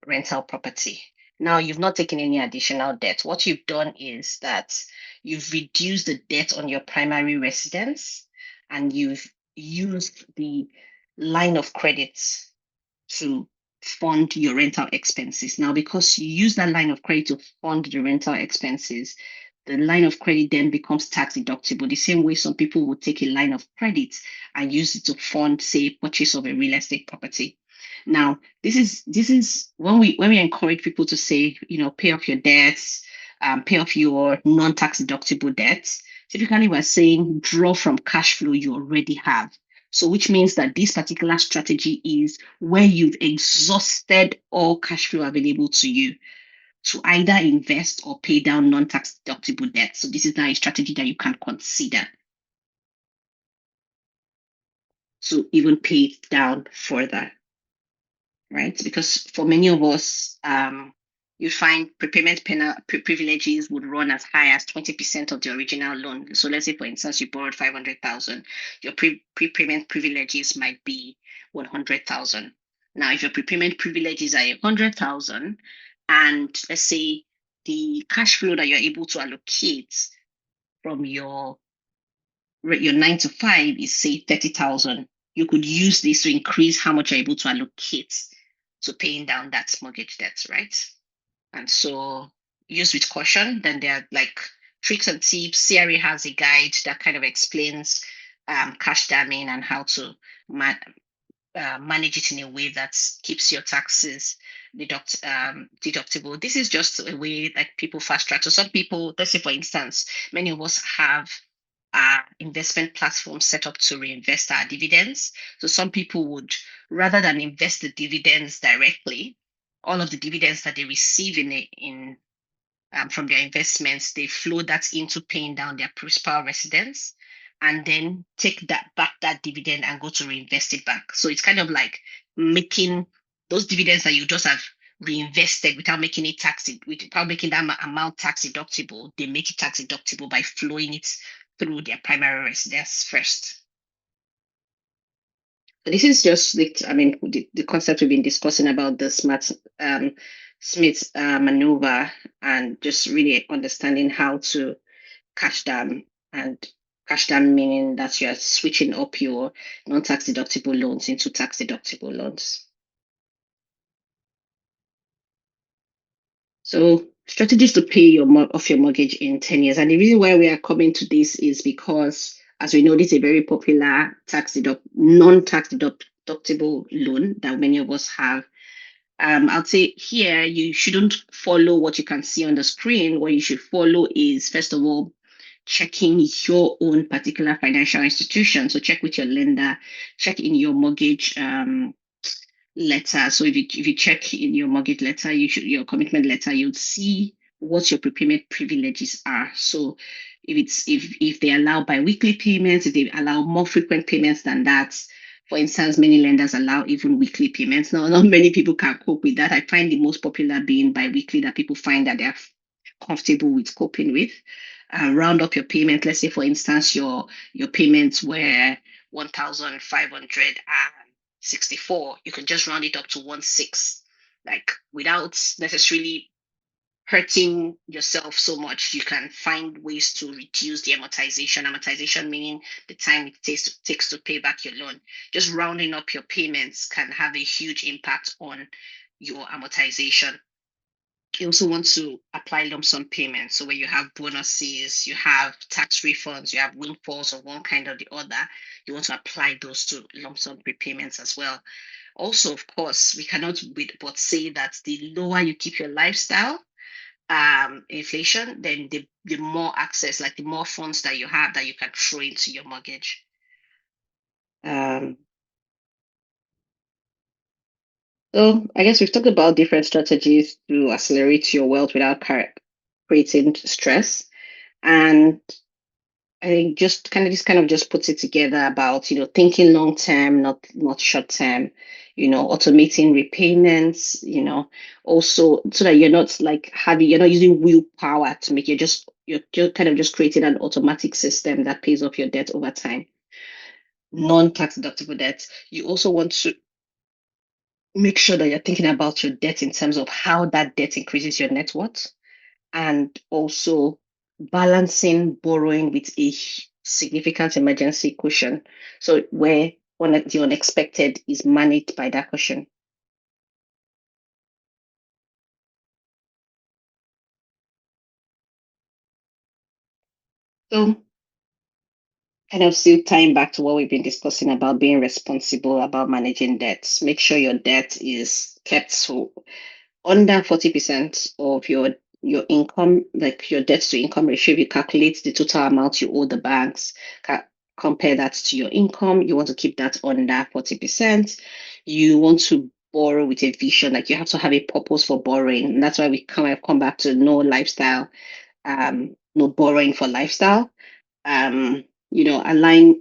rental property. Now, you've not taken any additional debt. What you've done is that you've reduced the debt on your primary residence and you've used the line of credit to fund your rental expenses. Now, because you use that line of credit to fund the rental expenses, the line of credit then becomes tax deductible. The same way some people would take a line of credit and use it to fund, say, purchase of a real estate property. Now, this is when we encourage people to say, pay off your debts, pay off your non-tax deductible debts. Typically, we're saying draw from cash flow you already have. So, which means that this particular strategy is where you've exhausted all cash flow available to you to either invest or pay down non-tax deductible debt. So, this is now a strategy that you can consider to even pay it down further, right? Because for many of us, you find prepayment privileges would run as high as 20% of the original loan. So let's say, for instance, you borrowed 500,000, your prepayment privileges might be 100,000. Now, if your prepayment privileges are 100,000, and let's say the cash flow that you're able to allocate from your 9 to 5 is say 30,000, you could use this to increase how much you're able to allocate to paying down that mortgage debt, right? And so use with caution. Then there are like tricks and tips. CRA has a guide that kind of explains cash damming and how to man- manage it in a way that keeps your taxes deductible. This is just a way like people fast track. So some people, let's say for instance, many of us have our investment platform set up to reinvest our dividends. So some people would, rather than invest the dividends directly, all of the dividends that they receive in from their investments, they flow that into paying down their principal residence and then take that dividend and go to reinvest it back. So it's kind of like making those dividends that you just have reinvested without making it without making that amount tax deductible. They make it tax deductible by flowing it through their primary residence first. So this is just I mean, the concept we've been discussing about the um, Smith maneuver, and just really understanding how to cash down. And cash down meaning that you're switching up your non-tax deductible loans into tax deductible loans. So strategies to pay off your mortgage in 10 years. And the reason why we are coming to this is because, as we know, this is a very popular non-tax deductible loan that many of us have. I'd say here you shouldn't follow what you can see on the screen. What you should follow is, first of all, checking your own particular financial institution. So check with your lender, check in your mortgage letter. So if you check in your mortgage letter, your commitment letter, you'll see what your prepayment privileges are. So if they allow biweekly payments, if they allow more frequent payments than that. For instance, many lenders allow even weekly payments. Now, not many people can cope with that. I find the most popular being biweekly, that people find that they're comfortable with coping with. Round up your payment. Let's say, for instance, your payments were 1,564. You can just round it up to 1,600, like without necessarily hurting yourself so much. You can find ways to reduce the amortization. Amortization meaning the time it takes to pay back your loan. Just rounding up your payments can have a huge impact on your amortization. You also want to apply lump sum payments. So where you have bonuses, you have tax refunds, you have windfalls of one kind or the other, you want to apply those to lump sum prepayments as well. Also, of course, we cannot but say that the lower you keep your lifestyle inflation, then the more access, like the more funds that you have that you can throw into your mortgage. Um, so I guess we've talked about different strategies to accelerate your wealth without creating stress. And I think just puts it together about, thinking long term, not short term, automating repayments, also so that you're not like you're not using willpower to make you're kind of just creating an automatic system that pays off your debt over time. Non-tax deductible debt. You also want to make sure that you're thinking about your debt in terms of how that debt increases your net worth, and also balancing borrowing with a significant emergency cushion. So where the unexpected is managed by that cushion. So kind of still tying back to what we've been discussing about being responsible about managing debts. Make sure your debt is kept so under 40% of your income, like your debt to income ratio. If you calculate the total amount you owe the banks, compare that to your income, you want to keep that under 40%. You want to borrow with a vision, like you have to have a purpose for borrowing. And that's why we come back to no borrowing for lifestyle. um align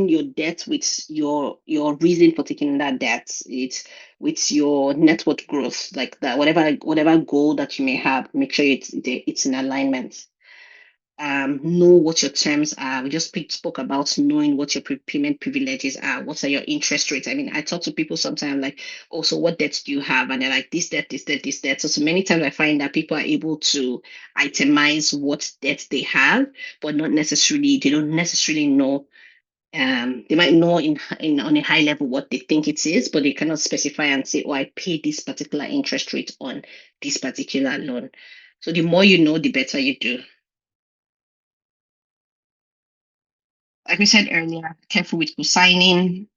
your debt with your reason for taking that debt. It's with your net worth growth, like that, whatever goal that you may have, make sure it's in alignment. Know what your terms are. We just spoke about knowing what your prepayment privileges are. What are your interest rates? I mean, I talk to people sometimes like, also, what debts do you have? And they're like, this debt, this debt, this debt. So many times I find that people are able to itemize what debt they have, but they don't necessarily know They might know in on a high level what they think it is, but they cannot specify and say, "Oh, I pay this particular interest rate on this particular loan." So the more you know, the better you do. Like we said earlier, careful with co-signing.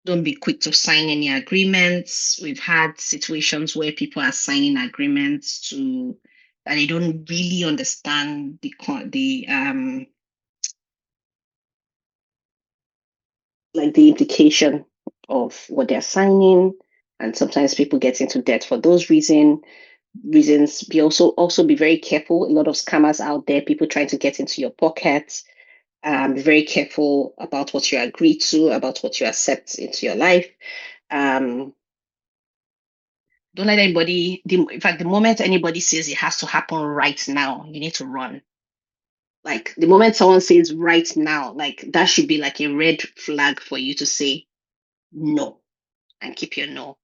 Don't be quick to sign any agreements. We've had situations where people are signing agreements to that they don't really understand the like the implication of what they're signing, and sometimes people get into debt for those reasons. Be also be very careful. A lot of scammers out there, people trying to get into your pockets. Be very careful about what you agree to, about what you accept into your life. Um, don't let in fact, the moment anybody says it has to happen right now, you need to run. Like the moment someone says right now, like that should be like a red flag for you to say no and keep your no.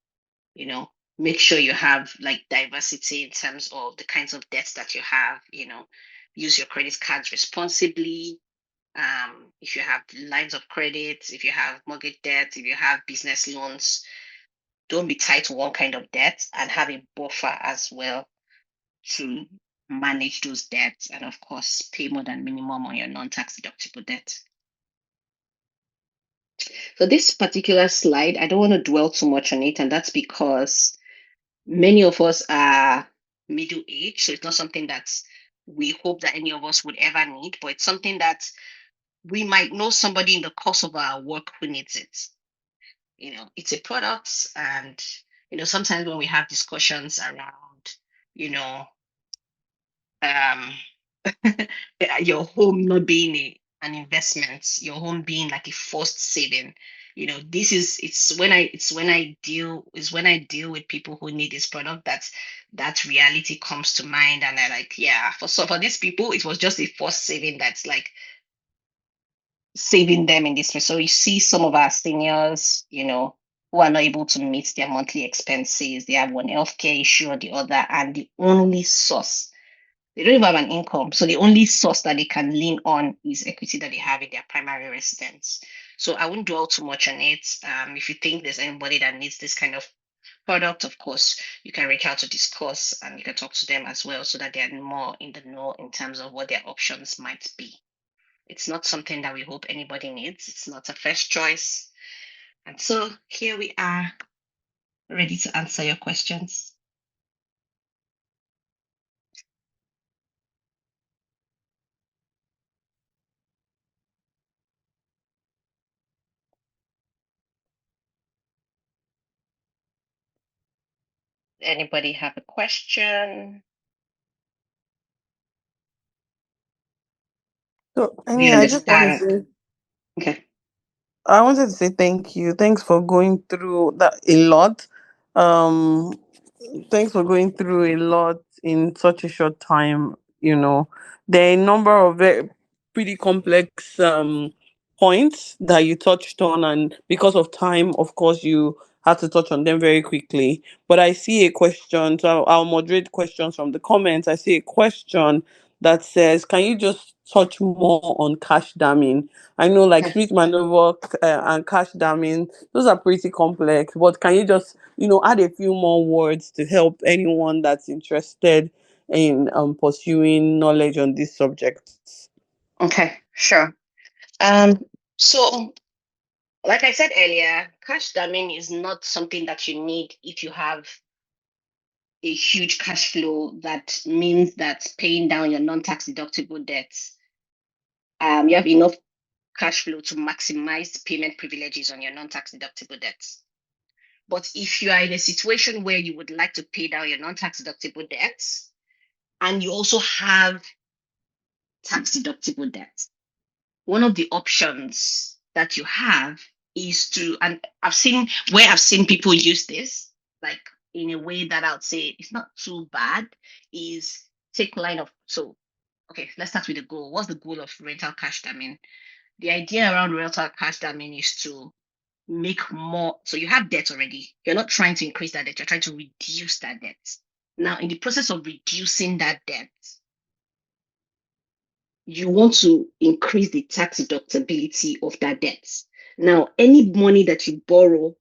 you know Make sure you have like diversity in terms of the kinds of debts that you have. Use your credit cards responsibly. If you have lines of credit, if you have mortgage debt, if you have business loans, don't be tied to one kind of debt, and have a buffer as well to manage those debts, and of course pay more than minimum on your non-tax deductible debt. So this particular slide, I don't want to dwell too much on it, and that's because many of us are middle age, so it's not something that we hope that any of us would ever need, but it's something that we might know somebody in the course of our work who needs it. It's a product, and sometimes when we have discussions around, you know, um, your home not being an investment, your home being like a forced saving. This is it's when I deal with people who need this product that that reality comes to mind, and I like, yeah, for these people it was just a forced saving that's like saving them in this way. So you see some of our seniors, who are not able to meet their monthly expenses. They have one healthcare issue or the other, and the only source they don't even have an income. So the only source that they can lean on is equity that they have in their primary residence. So I wouldn't dwell too much on it. If you think there's anybody that needs this kind of product, of course, you can reach out to discuss, and you can talk to them as well so that they're more in the know in terms of what their options might be. It's not something that we hope anybody needs. It's not a first choice. And so here we are, ready to answer your questions. Anybody have a question? So, I We mean, I just want to understand. say, Okay. I wanted to say thank you. Thanks for going through that a lot. Um, Thanks for going through a lot in such a short time. There are a number of very pretty complex points that you touched on, and because of time, of course, you had to touch on them very quickly. But I see a question, so I'll moderate questions from the comments. I see a question that says, "Can you just touch more on cash damming?" I know, like Okay. Smith Maneuver and cash damming, those are pretty complex. But can you just, add a few more words to help anyone that's interested in pursuing knowledge on this subject? Okay, sure. So like I said earlier, cash damming is not something that you need if you have a huge cash flow that means that paying down your non-tax deductible debts, you have enough cash flow to maximize payment privileges on your non-tax deductible debts. But if you are in a situation where you would like to pay down your non-tax deductible debts and you also have tax deductible debts, one of the options that you have is to, and I've seen people use this, like in a way that I would say it's not too bad, is take line of, so, okay, let's start with the goal. What's the goal of rental cash damming? The idea around rental cash damming is to make more. So you have debt already. You're not trying to increase that debt. You're trying to reduce that debt. Now, in the process of reducing that debt, you want to increase the tax deductibility of that debt. Now, any money that you borrow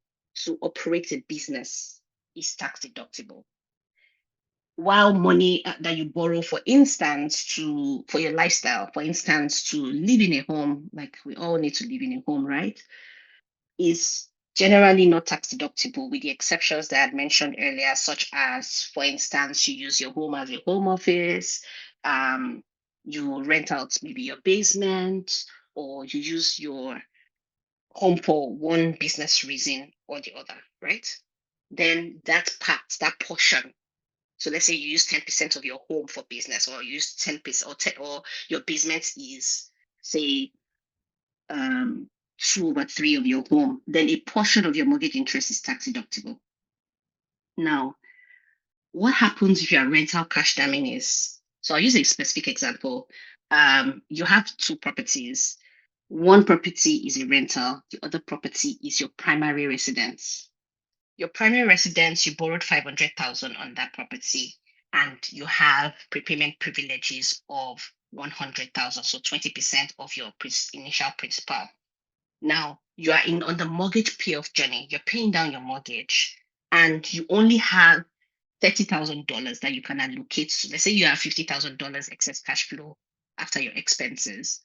to operate a business is tax deductible. While money that you borrow, for instance, to for your lifestyle, for instance, to live in a home, like we all need to live in a home, right, is generally not tax deductible, with the exceptions that I had mentioned earlier, such as, for instance, you use your home as a home office, um, you rent out maybe your basement, or you use your home for one business reason or the other, right? Then that part, that portion. So let's say you use 10% of your home for business, or you use 10%, or your basement is, say, 2/3 of your home, then a portion of your mortgage interest is tax deductible. Now, what happens if your rental cash damming is? So I'll use a specific example. You have two properties. One property is a rental, the other property is your primary residence. Your primary residence, you borrowed 500,000 on that property, and you have prepayment privileges of 100,000, so 20% of your initial principal. Now you are in on the mortgage payoff journey. You're paying down your mortgage, and you only have $30,000 that you can allocate to. Let's say you have $50,000 excess cash flow after your expenses.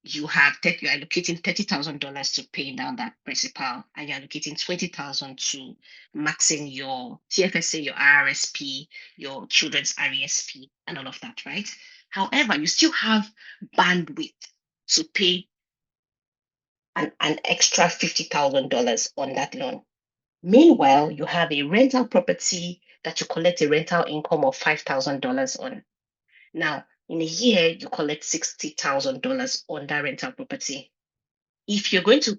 You're allocating $30,000 to paying down that principal, and you're allocating 20,000 to maxing your TFSA, your RRSP, your children's RESP, and all of that, right? However, you still have bandwidth to pay an extra $50,000 on that loan. Meanwhile, you have a rental property that you collect a rental income of $5,000 on. Now, in a year, you collect $60,000 on that rental property. If you're going to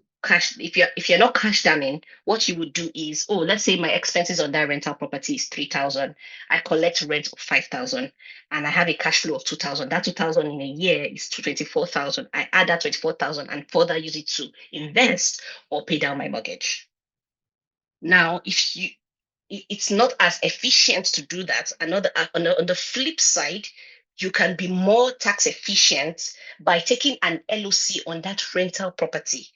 if you're not cash damming, what you would do is, oh, let's say my expenses on that rental property is 3,000. I collect rent of 5,000, and I have a cash flow of 2,000. That 2,000 in a year is 24,000. I add that 24,000 and further use it to invest or pay down my mortgage. Now, if you it's not as efficient to do that. Another on the flip side, you can be more tax efficient by taking an LOC on that rental property.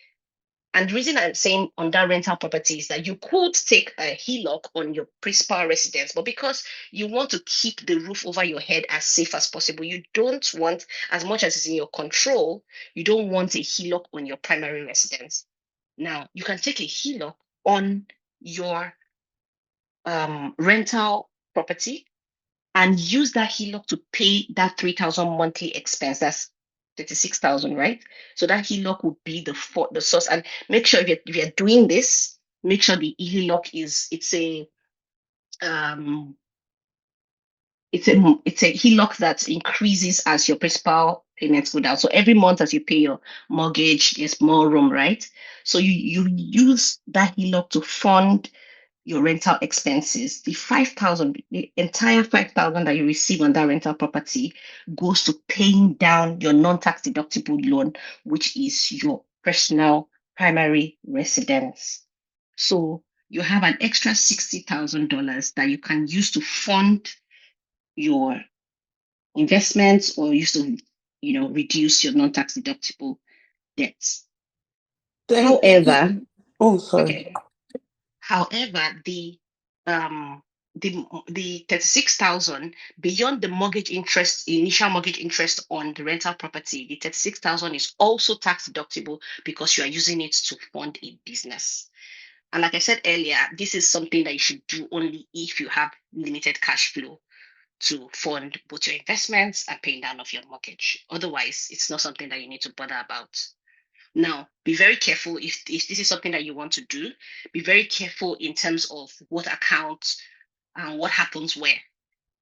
And the reason I'm saying on that rental property is that you could take a HELOC on your principal residence, but because you want to keep the roof over your head as safe as possible, you don't want, as much as it's in your control, you don't want a HELOC on your primary residence. Now, you can take a HELOC on your rental property and use that HELOC to pay that 3,000 monthly expense. That's 36,000, right? So that HELOC would be the source. And make sure if you're doing this, make sure the HELOC um it's a HELOC that increases as your principal payments go down. So every month as you pay your mortgage, there's more room, right? So you use that HELOC to fund your rental expenses. The entire 5,000 that you receive on that rental property goes to paying down your non-tax deductible loan, which is your personal primary residence. So you have an extra $60,000 that you can use to fund your investments, or use to, reduce your non-tax deductible debts. Thank However, you. Oh, sorry. okay. However, um the 36,000, beyond the initial mortgage interest on the rental property, the 36,000 is also tax deductible because you are using it to fund a business. And like I said earlier, this is something that you should do only if you have limited cash flow to fund both your investments and paying down of your mortgage. Otherwise, it's not something that you need to bother about. Now, be very careful if this is something that you want to do. Be very careful in terms of what account and what happens where.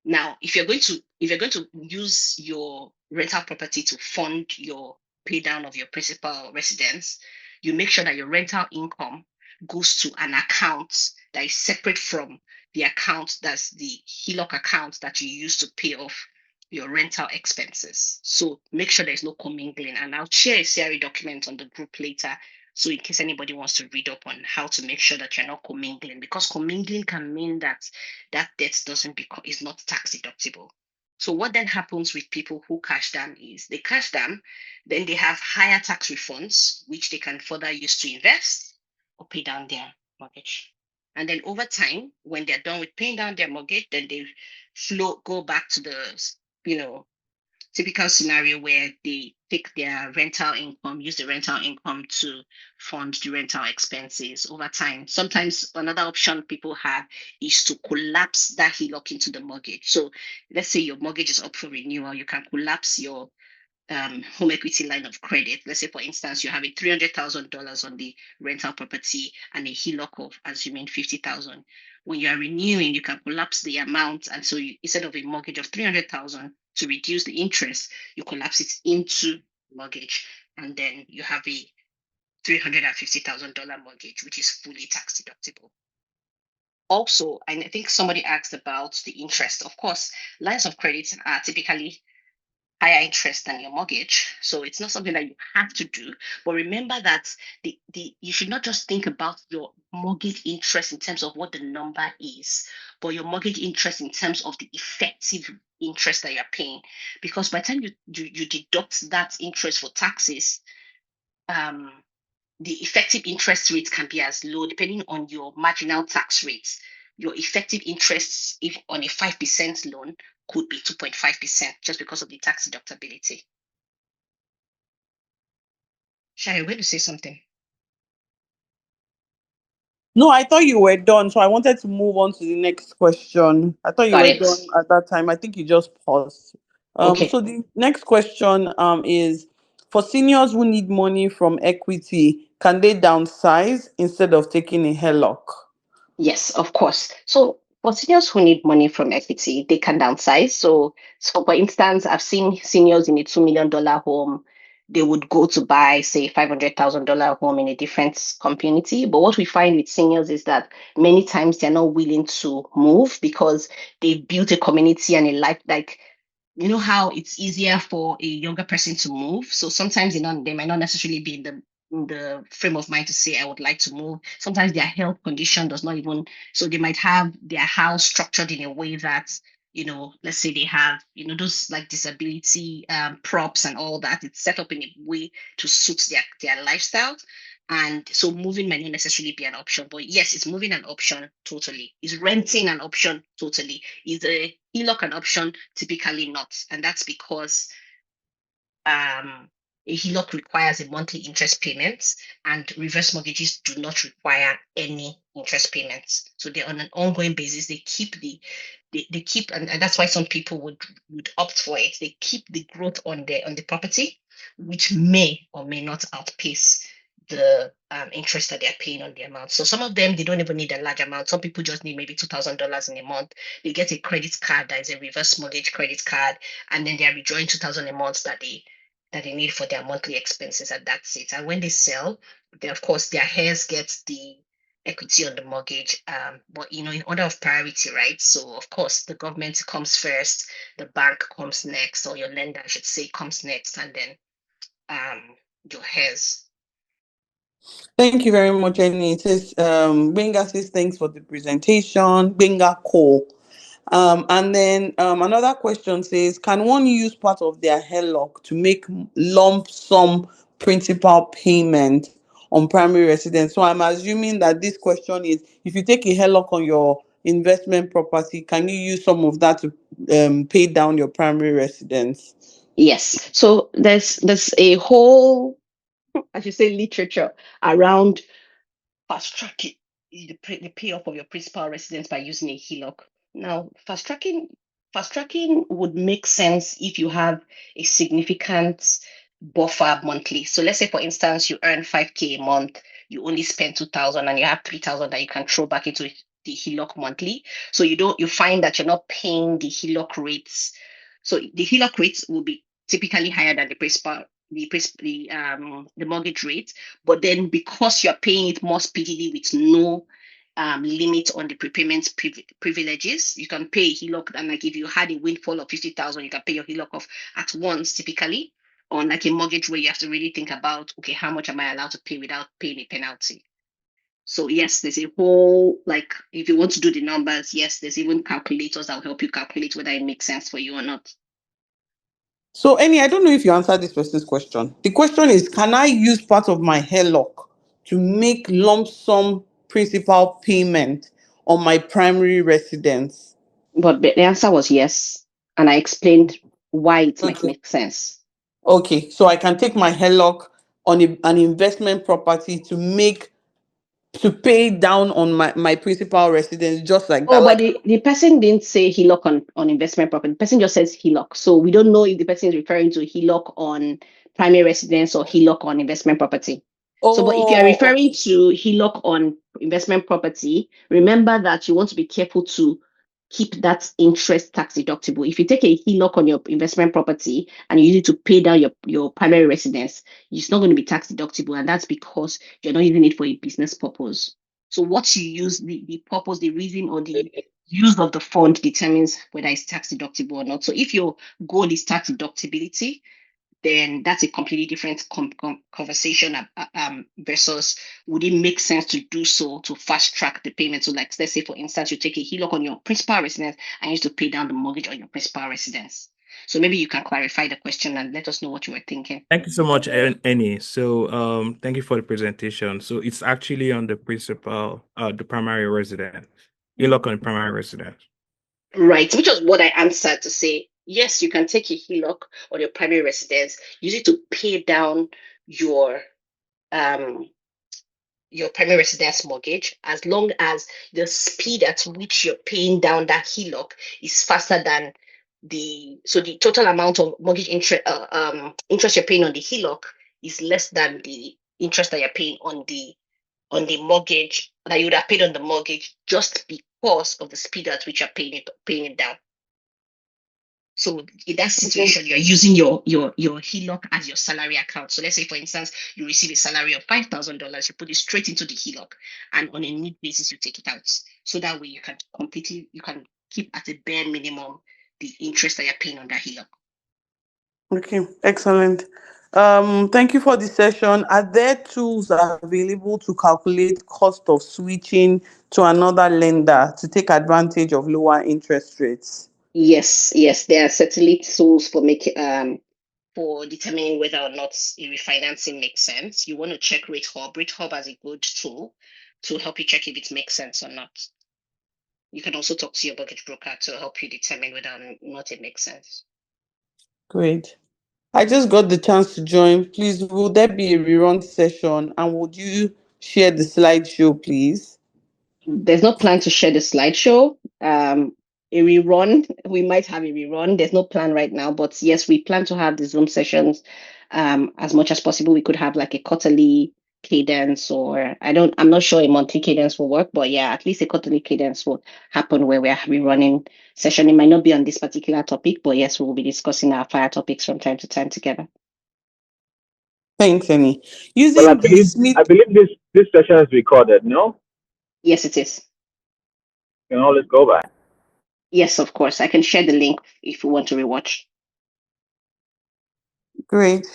Now, if you're going to use your rental property to fund your pay down of your principal residence, you make sure that your rental income goes to an account that is separate from the account that's the HELOC account that you use to pay off your rental expenses. So make sure there's no commingling. And I'll share a CRE document on the group later. So in case anybody wants to read up on how to make sure that you're not commingling, because commingling can mean that debt doesn't become is not tax deductible. So what then happens with people who cash down is they cash down, then they have higher tax refunds, which they can further use to invest or pay down their mortgage. And then over time, when they're done with paying down their mortgage, then they go back to the, you know, typical scenario where they take their rental income, use the rental income to fund the rental expenses over time. Sometimes another option people have is to collapse that HELOC into the mortgage. So let's say your mortgage is up for renewal, you can collapse your home equity line of credit. Let's say, for instance, you have a $300,000 on the rental property and a HELOC of, assuming 50,000. When you are renewing, you can collapse the amount, and so you, instead of a mortgage of 300,000 to reduce the interest, you collapse it into mortgage, and then you have a $350,000 mortgage, which is fully tax deductible. Also, and I think somebody asked about the interest. Of course, lines of credit are typically higher interest than your mortgage. So it's not something that you have to do. But remember that the you should not just think about your mortgage interest in terms of what the number is, but your mortgage interest in terms of the effective interest that you're paying. Because by the time you deduct that interest for taxes, um the effective interest rate can be as low depending on your marginal tax rates. Your effective interest if on a 5% loan could be 2.5% just because of the tax deductibility. Shai, going to say something? No, I thought you were done, so I wanted to move on to the next question. I thought you Got were it. done at that time. I think you just paused. Okay. So the next question is for seniors who need money from equity, can they downsize instead of taking a HELOC? Yes, of course. So for seniors who need money from equity, they can downsize. So for instance, I've seen seniors in a $2 million home, they would go to buy, say, $500,000 home in a different community. But what we find with seniors is that many times they're not willing to move because they've built a community and a life like you know how it's easier for a younger person to move. So sometimes they might not necessarily be in the frame of mind to say I would like to move. Sometimes their health condition does not even so they might have their house structured in a way that let's say they have those like disability props and all that. It's set up in a way to suit their lifestyle. And so moving might not necessarily be an option, but yes, it's moving an option totally. Is renting an option totally? Is a HELOC an option? Typically not. And that's because um, a HELOC requires a monthly interest payment, and reverse mortgages do not require any interest payments. So they're on an ongoing basis. They keep, and that's why some people would opt for it. They keep the growth on the property, which may or may not outpace the interest that they're paying on the amount. So some of them they don't even need a large amount. Some people just need maybe $2,000 in a month. They get a credit card that is a reverse mortgage credit card, and then they are withdrawing 2,000 a month that they need for their monthly expenses, and that's it. And when they sell, then of course their heirs get the equity on the mortgage. But in order of priority, right? So of course the government comes first, the bank comes next, or your lender, I should say, comes next, and then your heirs. Thank you very much, Jenny. It says, Benga says thanks for the presentation. Benga Cole. And then another question says, can one use part of their HELOC to make lump sum principal payment on primary residence? So I'm assuming that this question is, if you take a HELOC on your investment property, can you use some of that to pay down your primary residence? Yes. So there's a whole, I should say, literature around fast tracking the payoff of your principal residence by using a HELOC. Now, fast tracking would make sense if you have a significant buffer monthly. So let's say, for instance, you earn 5K a month, you only spend 2,000, and you have 3,000 that you can throw back into the HELOC monthly. So you find that you're not paying the HELOC rates. So the HELOC rates will be typically higher than the mortgage rate, but then because you're paying it more speedily with no limit on the prepayment privileges, you can pay a HELOC. And like if you had a windfall of 50,000, you can pay your HELOC off at once, typically. On like a mortgage where you have to really think about, okay, how much am I allowed to pay without paying a penalty? So yes, there's a whole, like, if you want to do the numbers, yes, there's even calculators that will help you calculate whether it makes sense for you or not. So, Annie, I don't know if you answered this person's question. The question is, can I use part of my HELOC to make lump sum principal payment on my primary residence? But the answer was yes, and I explained why it might Okay. make sense. Okay. So I can take my HELOC on an investment property to pay down on my principal residence just like Oh, that. but Like, the person didn't say HELOC on investment property. The person just says HELOC. So we don't know if the person is referring to HELOC on primary residence or HELOC on investment property. So, but if you are oh, referring to HELOC on investment property, remember that you want to be careful to keep that interest tax deductible. If you take a HELOC on your investment property and you use it to pay down your primary residence, it's not going to be tax deductible. And that's because you're not using it for a business purpose. So what you use, the purpose, the reason, or the use of the fund determines whether it's tax deductible or not. So if your goal is tax deductibility, then that's a completely different conversation, versus would it make sense to do so to fast track the payment? So like, let's say for instance, you take a HELOC on your principal residence and you used to pay down the mortgage on your principal residence. So maybe you can clarify the question and let us know what you were thinking. Thank you so much, Annie. So, thank you for the presentation. So, it's actually on the principal, the primary residence. You look on the primary residence. Right, which was what I answered to say, yes, you can take a HELOC on your primary residence, use it to pay down your um your primary residence mortgage, as long as the speed at which you're paying down that HELOC is faster than the total amount of mortgage interest you're paying on the HELOC is less than the interest that you're paying on the mortgage that you would have paid on the mortgage, just because of the speed at which you're paying it down. So in that situation, you're using your HELOC as your salary account. So let's say, for instance, you receive a salary of $5,000, you put it straight into the HELOC, and on a need basis, you take it out. So that way, you can keep at a bare minimum the interest that you're paying on that HELOC. okay, excellent. Thank you for the session. Are there tools available to calculate cost of switching to another lender to take advantage of lower interest rates? Yes, there are certainly tools for determining whether or not a refinancing makes sense. You want to check Rate Hub. Rate Hub has a good tool to help you check if it makes sense or not. You can also talk to your mortgage broker to help you determine whether or not it makes sense. Great. I just got the chance to join. Please, will there be a rerun session and would you share the slideshow, please? There's no plan to share the slideshow. A rerun, we might have a rerun. There's no plan right now, but yes, we plan to have the Zoom sessions as much as possible. We could have like a quarterly cadence, or I'm not sure a monthly cadence will work, but yeah, at least a quarterly cadence will happen where we're rerunning session. It might not be on this particular topic, but yes, we will be discussing our fire topics from time to time together. Thanks, Annie. Well, Using the Smith. I believe this session is recorded. No, Yes, it is. you can always go back. Yes, of course. I can share the link if you want to rewatch. Great.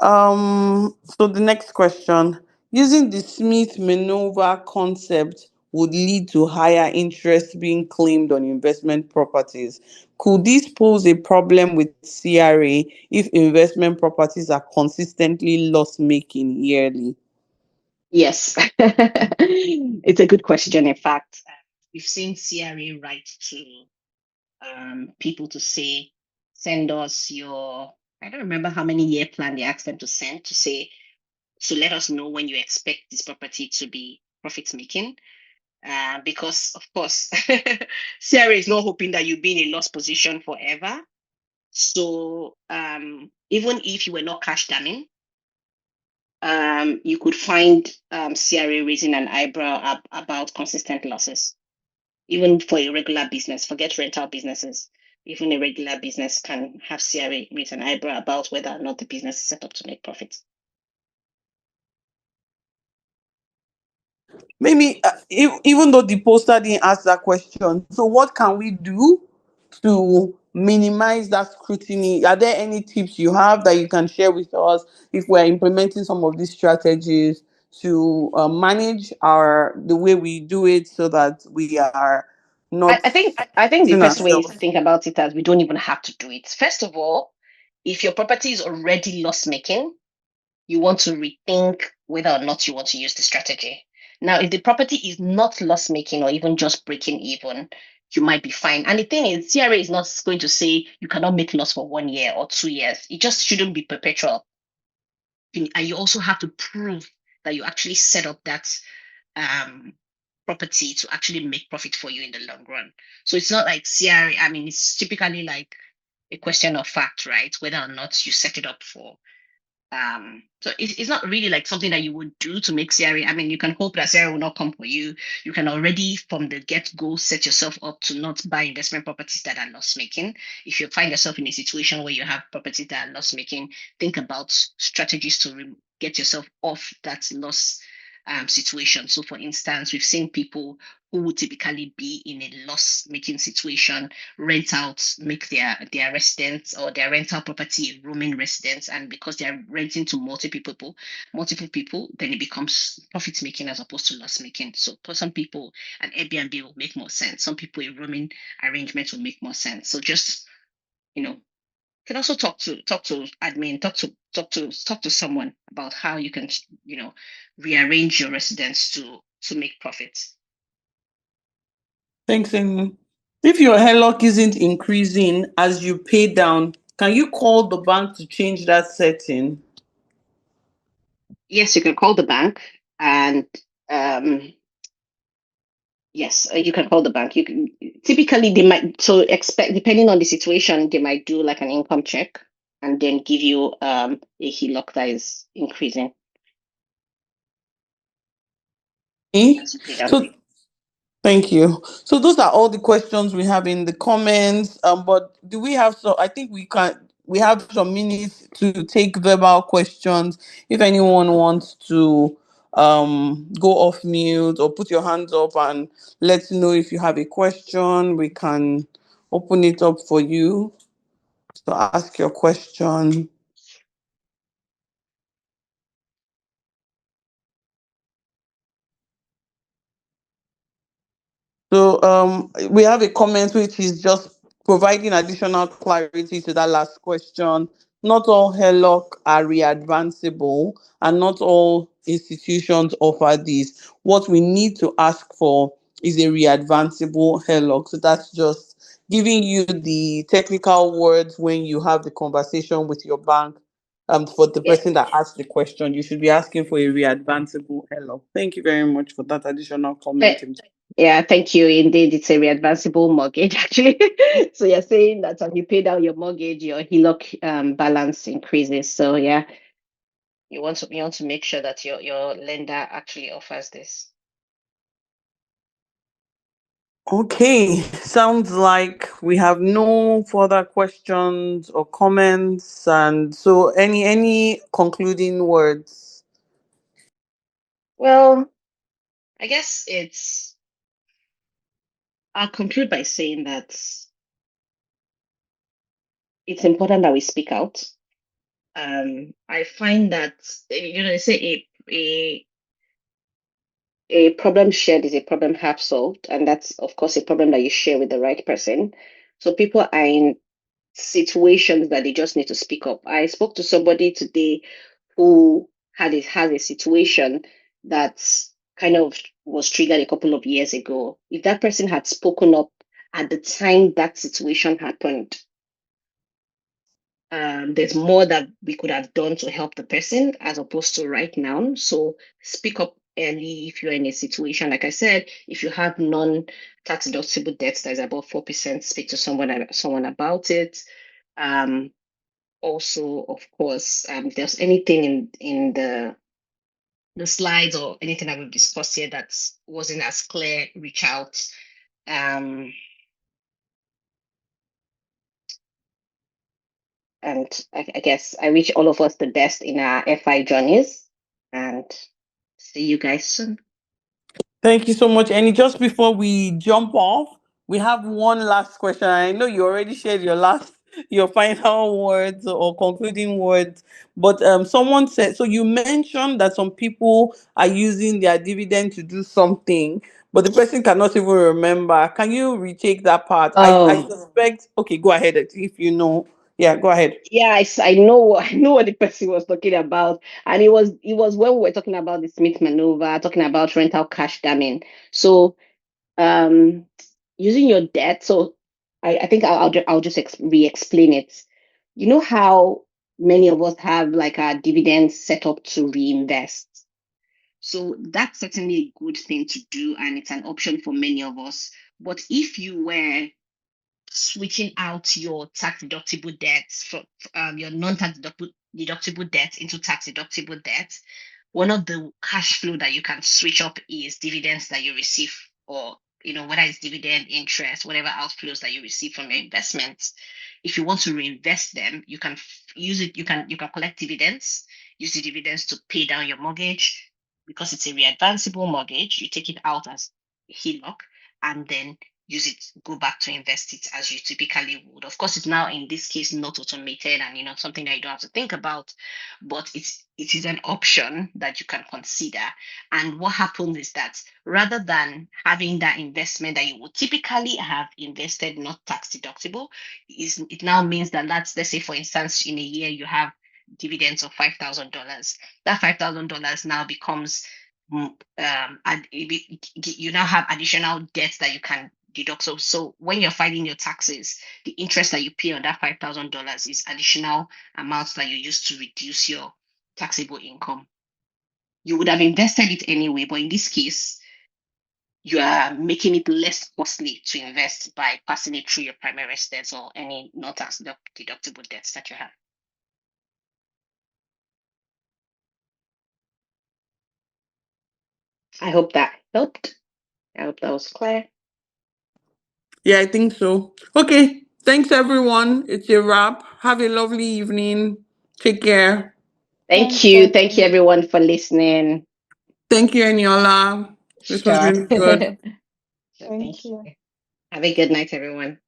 So the next question. Using the Smith maneuver concept would lead to higher interest being claimed on investment properties. Could this pose a problem with CRA if investment properties are consistently loss making yearly? Yes, it's a good question. In fact, we've seen CRA write to people to say, send us your, I don't remember how many year plan they asked them to send to say, to let us know when you expect this property to be profit making. Because, of course, CRA is not hoping that you'll be in a loss position forever. So even if you were not cash damming, you could find CRA raising an eyebrow about consistent losses, even for a regular business. Forget rental businesses. Even a regular business can have CRA raise an eyebrow about whether or not the business is set up to make profits. Maybe even though the poster didn't ask that question, so what can we do to minimize that scrutiny? Are there any tips you have that you can share with us if we're implementing some of these strategies to manage the way we do it so that we are not I think the putting first way is to ourselves. think about it as we don't even have to do it. First of all, if your property is already loss making, you want to rethink whether or not you want to use the strategy. Now, if the property is not loss making or even just breaking even, you might be fine. And the thing is, CRA is not going to say you cannot make loss for 1 year or 2 years. It just shouldn't be perpetual. And you also have to prove that you actually set up that um, property to actually make profit for you in the long run. So it's not like CRA. I mean, it's typically like a question of fact, right? Whether or not you set it up for so it's not really like something that you would do to make CRA. I mean, you can hope that CRA will not come for you. You can already from the get-go set yourself up to not buy investment properties that are loss making. If you find yourself in a situation where you have properties that are loss making, think about strategies to get yourself off that loss situation. So for instance, we've seen people who would typically be in a loss making situation rent out, make their residence or their rental property a rooming residence, and because they're renting to multiple people, then it becomes profit making as opposed to loss making. So for some people, an Airbnb will make more sense. Some people, a rooming arrangement will make more sense. So just can also talk to admin, talk to someone about how you can rearrange your residence to make profits. Thanks, Amy. If your HELOC isn't increasing as you pay down, can you call the bank to change that setting? Yes, you can call the bank, and yes, you can call the bank. You can typically they might expect depending on the situation, they might do like an income check and then give you a HELOC that is increasing as you pay down. So thank you. So those are all the questions we have in the comments. But do we have so I think we have some minutes to take verbal questions. If anyone wants to go off mute or put your hands up and let know if you have a question, we can open it up for you to ask your question. So we have a comment which is just providing additional clarity to that last question. Not all HELOC are readvanceable, and not all institutions offer this. What we need to ask for is a readvanceable HELOC. So that's just giving you the technical words when you have the conversation with your bank. For the Yeah, person that asked the question, you should be asking for a readvanceable HELOC. Thank you very much for that additional comment. yeah, thank you. Indeed, it's a readvanceable mortgage actually. So you're saying that when you pay down your mortgage, your HELOC balance increases. So yeah, you want to make sure that your lender actually offers this. Okay, sounds like we have no further questions or comments. And so any concluding words? Well, I guess I'll conclude by saying that it's important that we speak out. I find that they say a problem shared is a problem half solved, and that's of course a problem that you share with the right person. So people are in situations that they just need to speak up. I spoke to somebody today who has a situation that kind of was triggered a couple of years ago. If that person had spoken up at the time that situation happened, there's more that we could have done to help the person as opposed to right now. So speak up early if you're in a situation. Like I said, if you have non-tax deductible debts that is above 4%, speak to someone about it. Also, of course, if there's anything in the slides or anything that we've discussed here that wasn't as clear, reach out. And I guess I wish all of us the best in our FI journeys and see you guys soon. Thank you so much. And just before we jump off, we have one last question. I know you already shared your last your final words or concluding words. But someone said, so you mentioned that some people are using their dividend to do something, but the person cannot even remember. Can you retake that part? I Oh, suspect. Okay, go ahead if you know. Yeah, go ahead. yeah, I know I know what the person was talking about, and it was when we were talking about the Smith maneuver, talking about rental cash damming. So um using your debt. So I think I'll just re-explain it. You know how many of us have like our dividends set up to reinvest. So that's certainly a good thing to do, and it's an option for many of us. But if you were switching out your tax deductible debts from your non-tax deductible debt into tax deductible debt, one of the cash flow that you can switch up is dividends that you receive, or whether it's dividend, interest, whatever outflows that you receive from your investments. If you want to reinvest them, you can use it. You can collect dividends, use the dividends to pay down your mortgage. Because it's a readvanceable mortgage, you take it out as HELOC and then use it, go back to invest it as you typically would. Of course, it's now in this case not automated and something that you don't have to think about, but it is an option that you can consider. And what happens is that rather than having that investment that you would typically have invested not tax deductible, it now means that let's say for instance in a year you have dividends of $5,000. That $5,000 now becomes you now have additional debts that you can deduct. So when you're filing your taxes, the interest that you pay on that $5,000 is additional amounts that you use to reduce your taxable income. You would have invested it anyway, but in this case, you are making it less costly to invest by passing it through your primary residence or any non-tax deductible debts that you have. I hope that helped. I hope that was clear. Yeah, I think so. Okay. Thanks, everyone. It's a wrap. Have a lovely evening. Take care. Thank you. Thank you, everyone, for listening. Thank you, Eniola. This was Sure. really good. Thank you. Have a good night, everyone.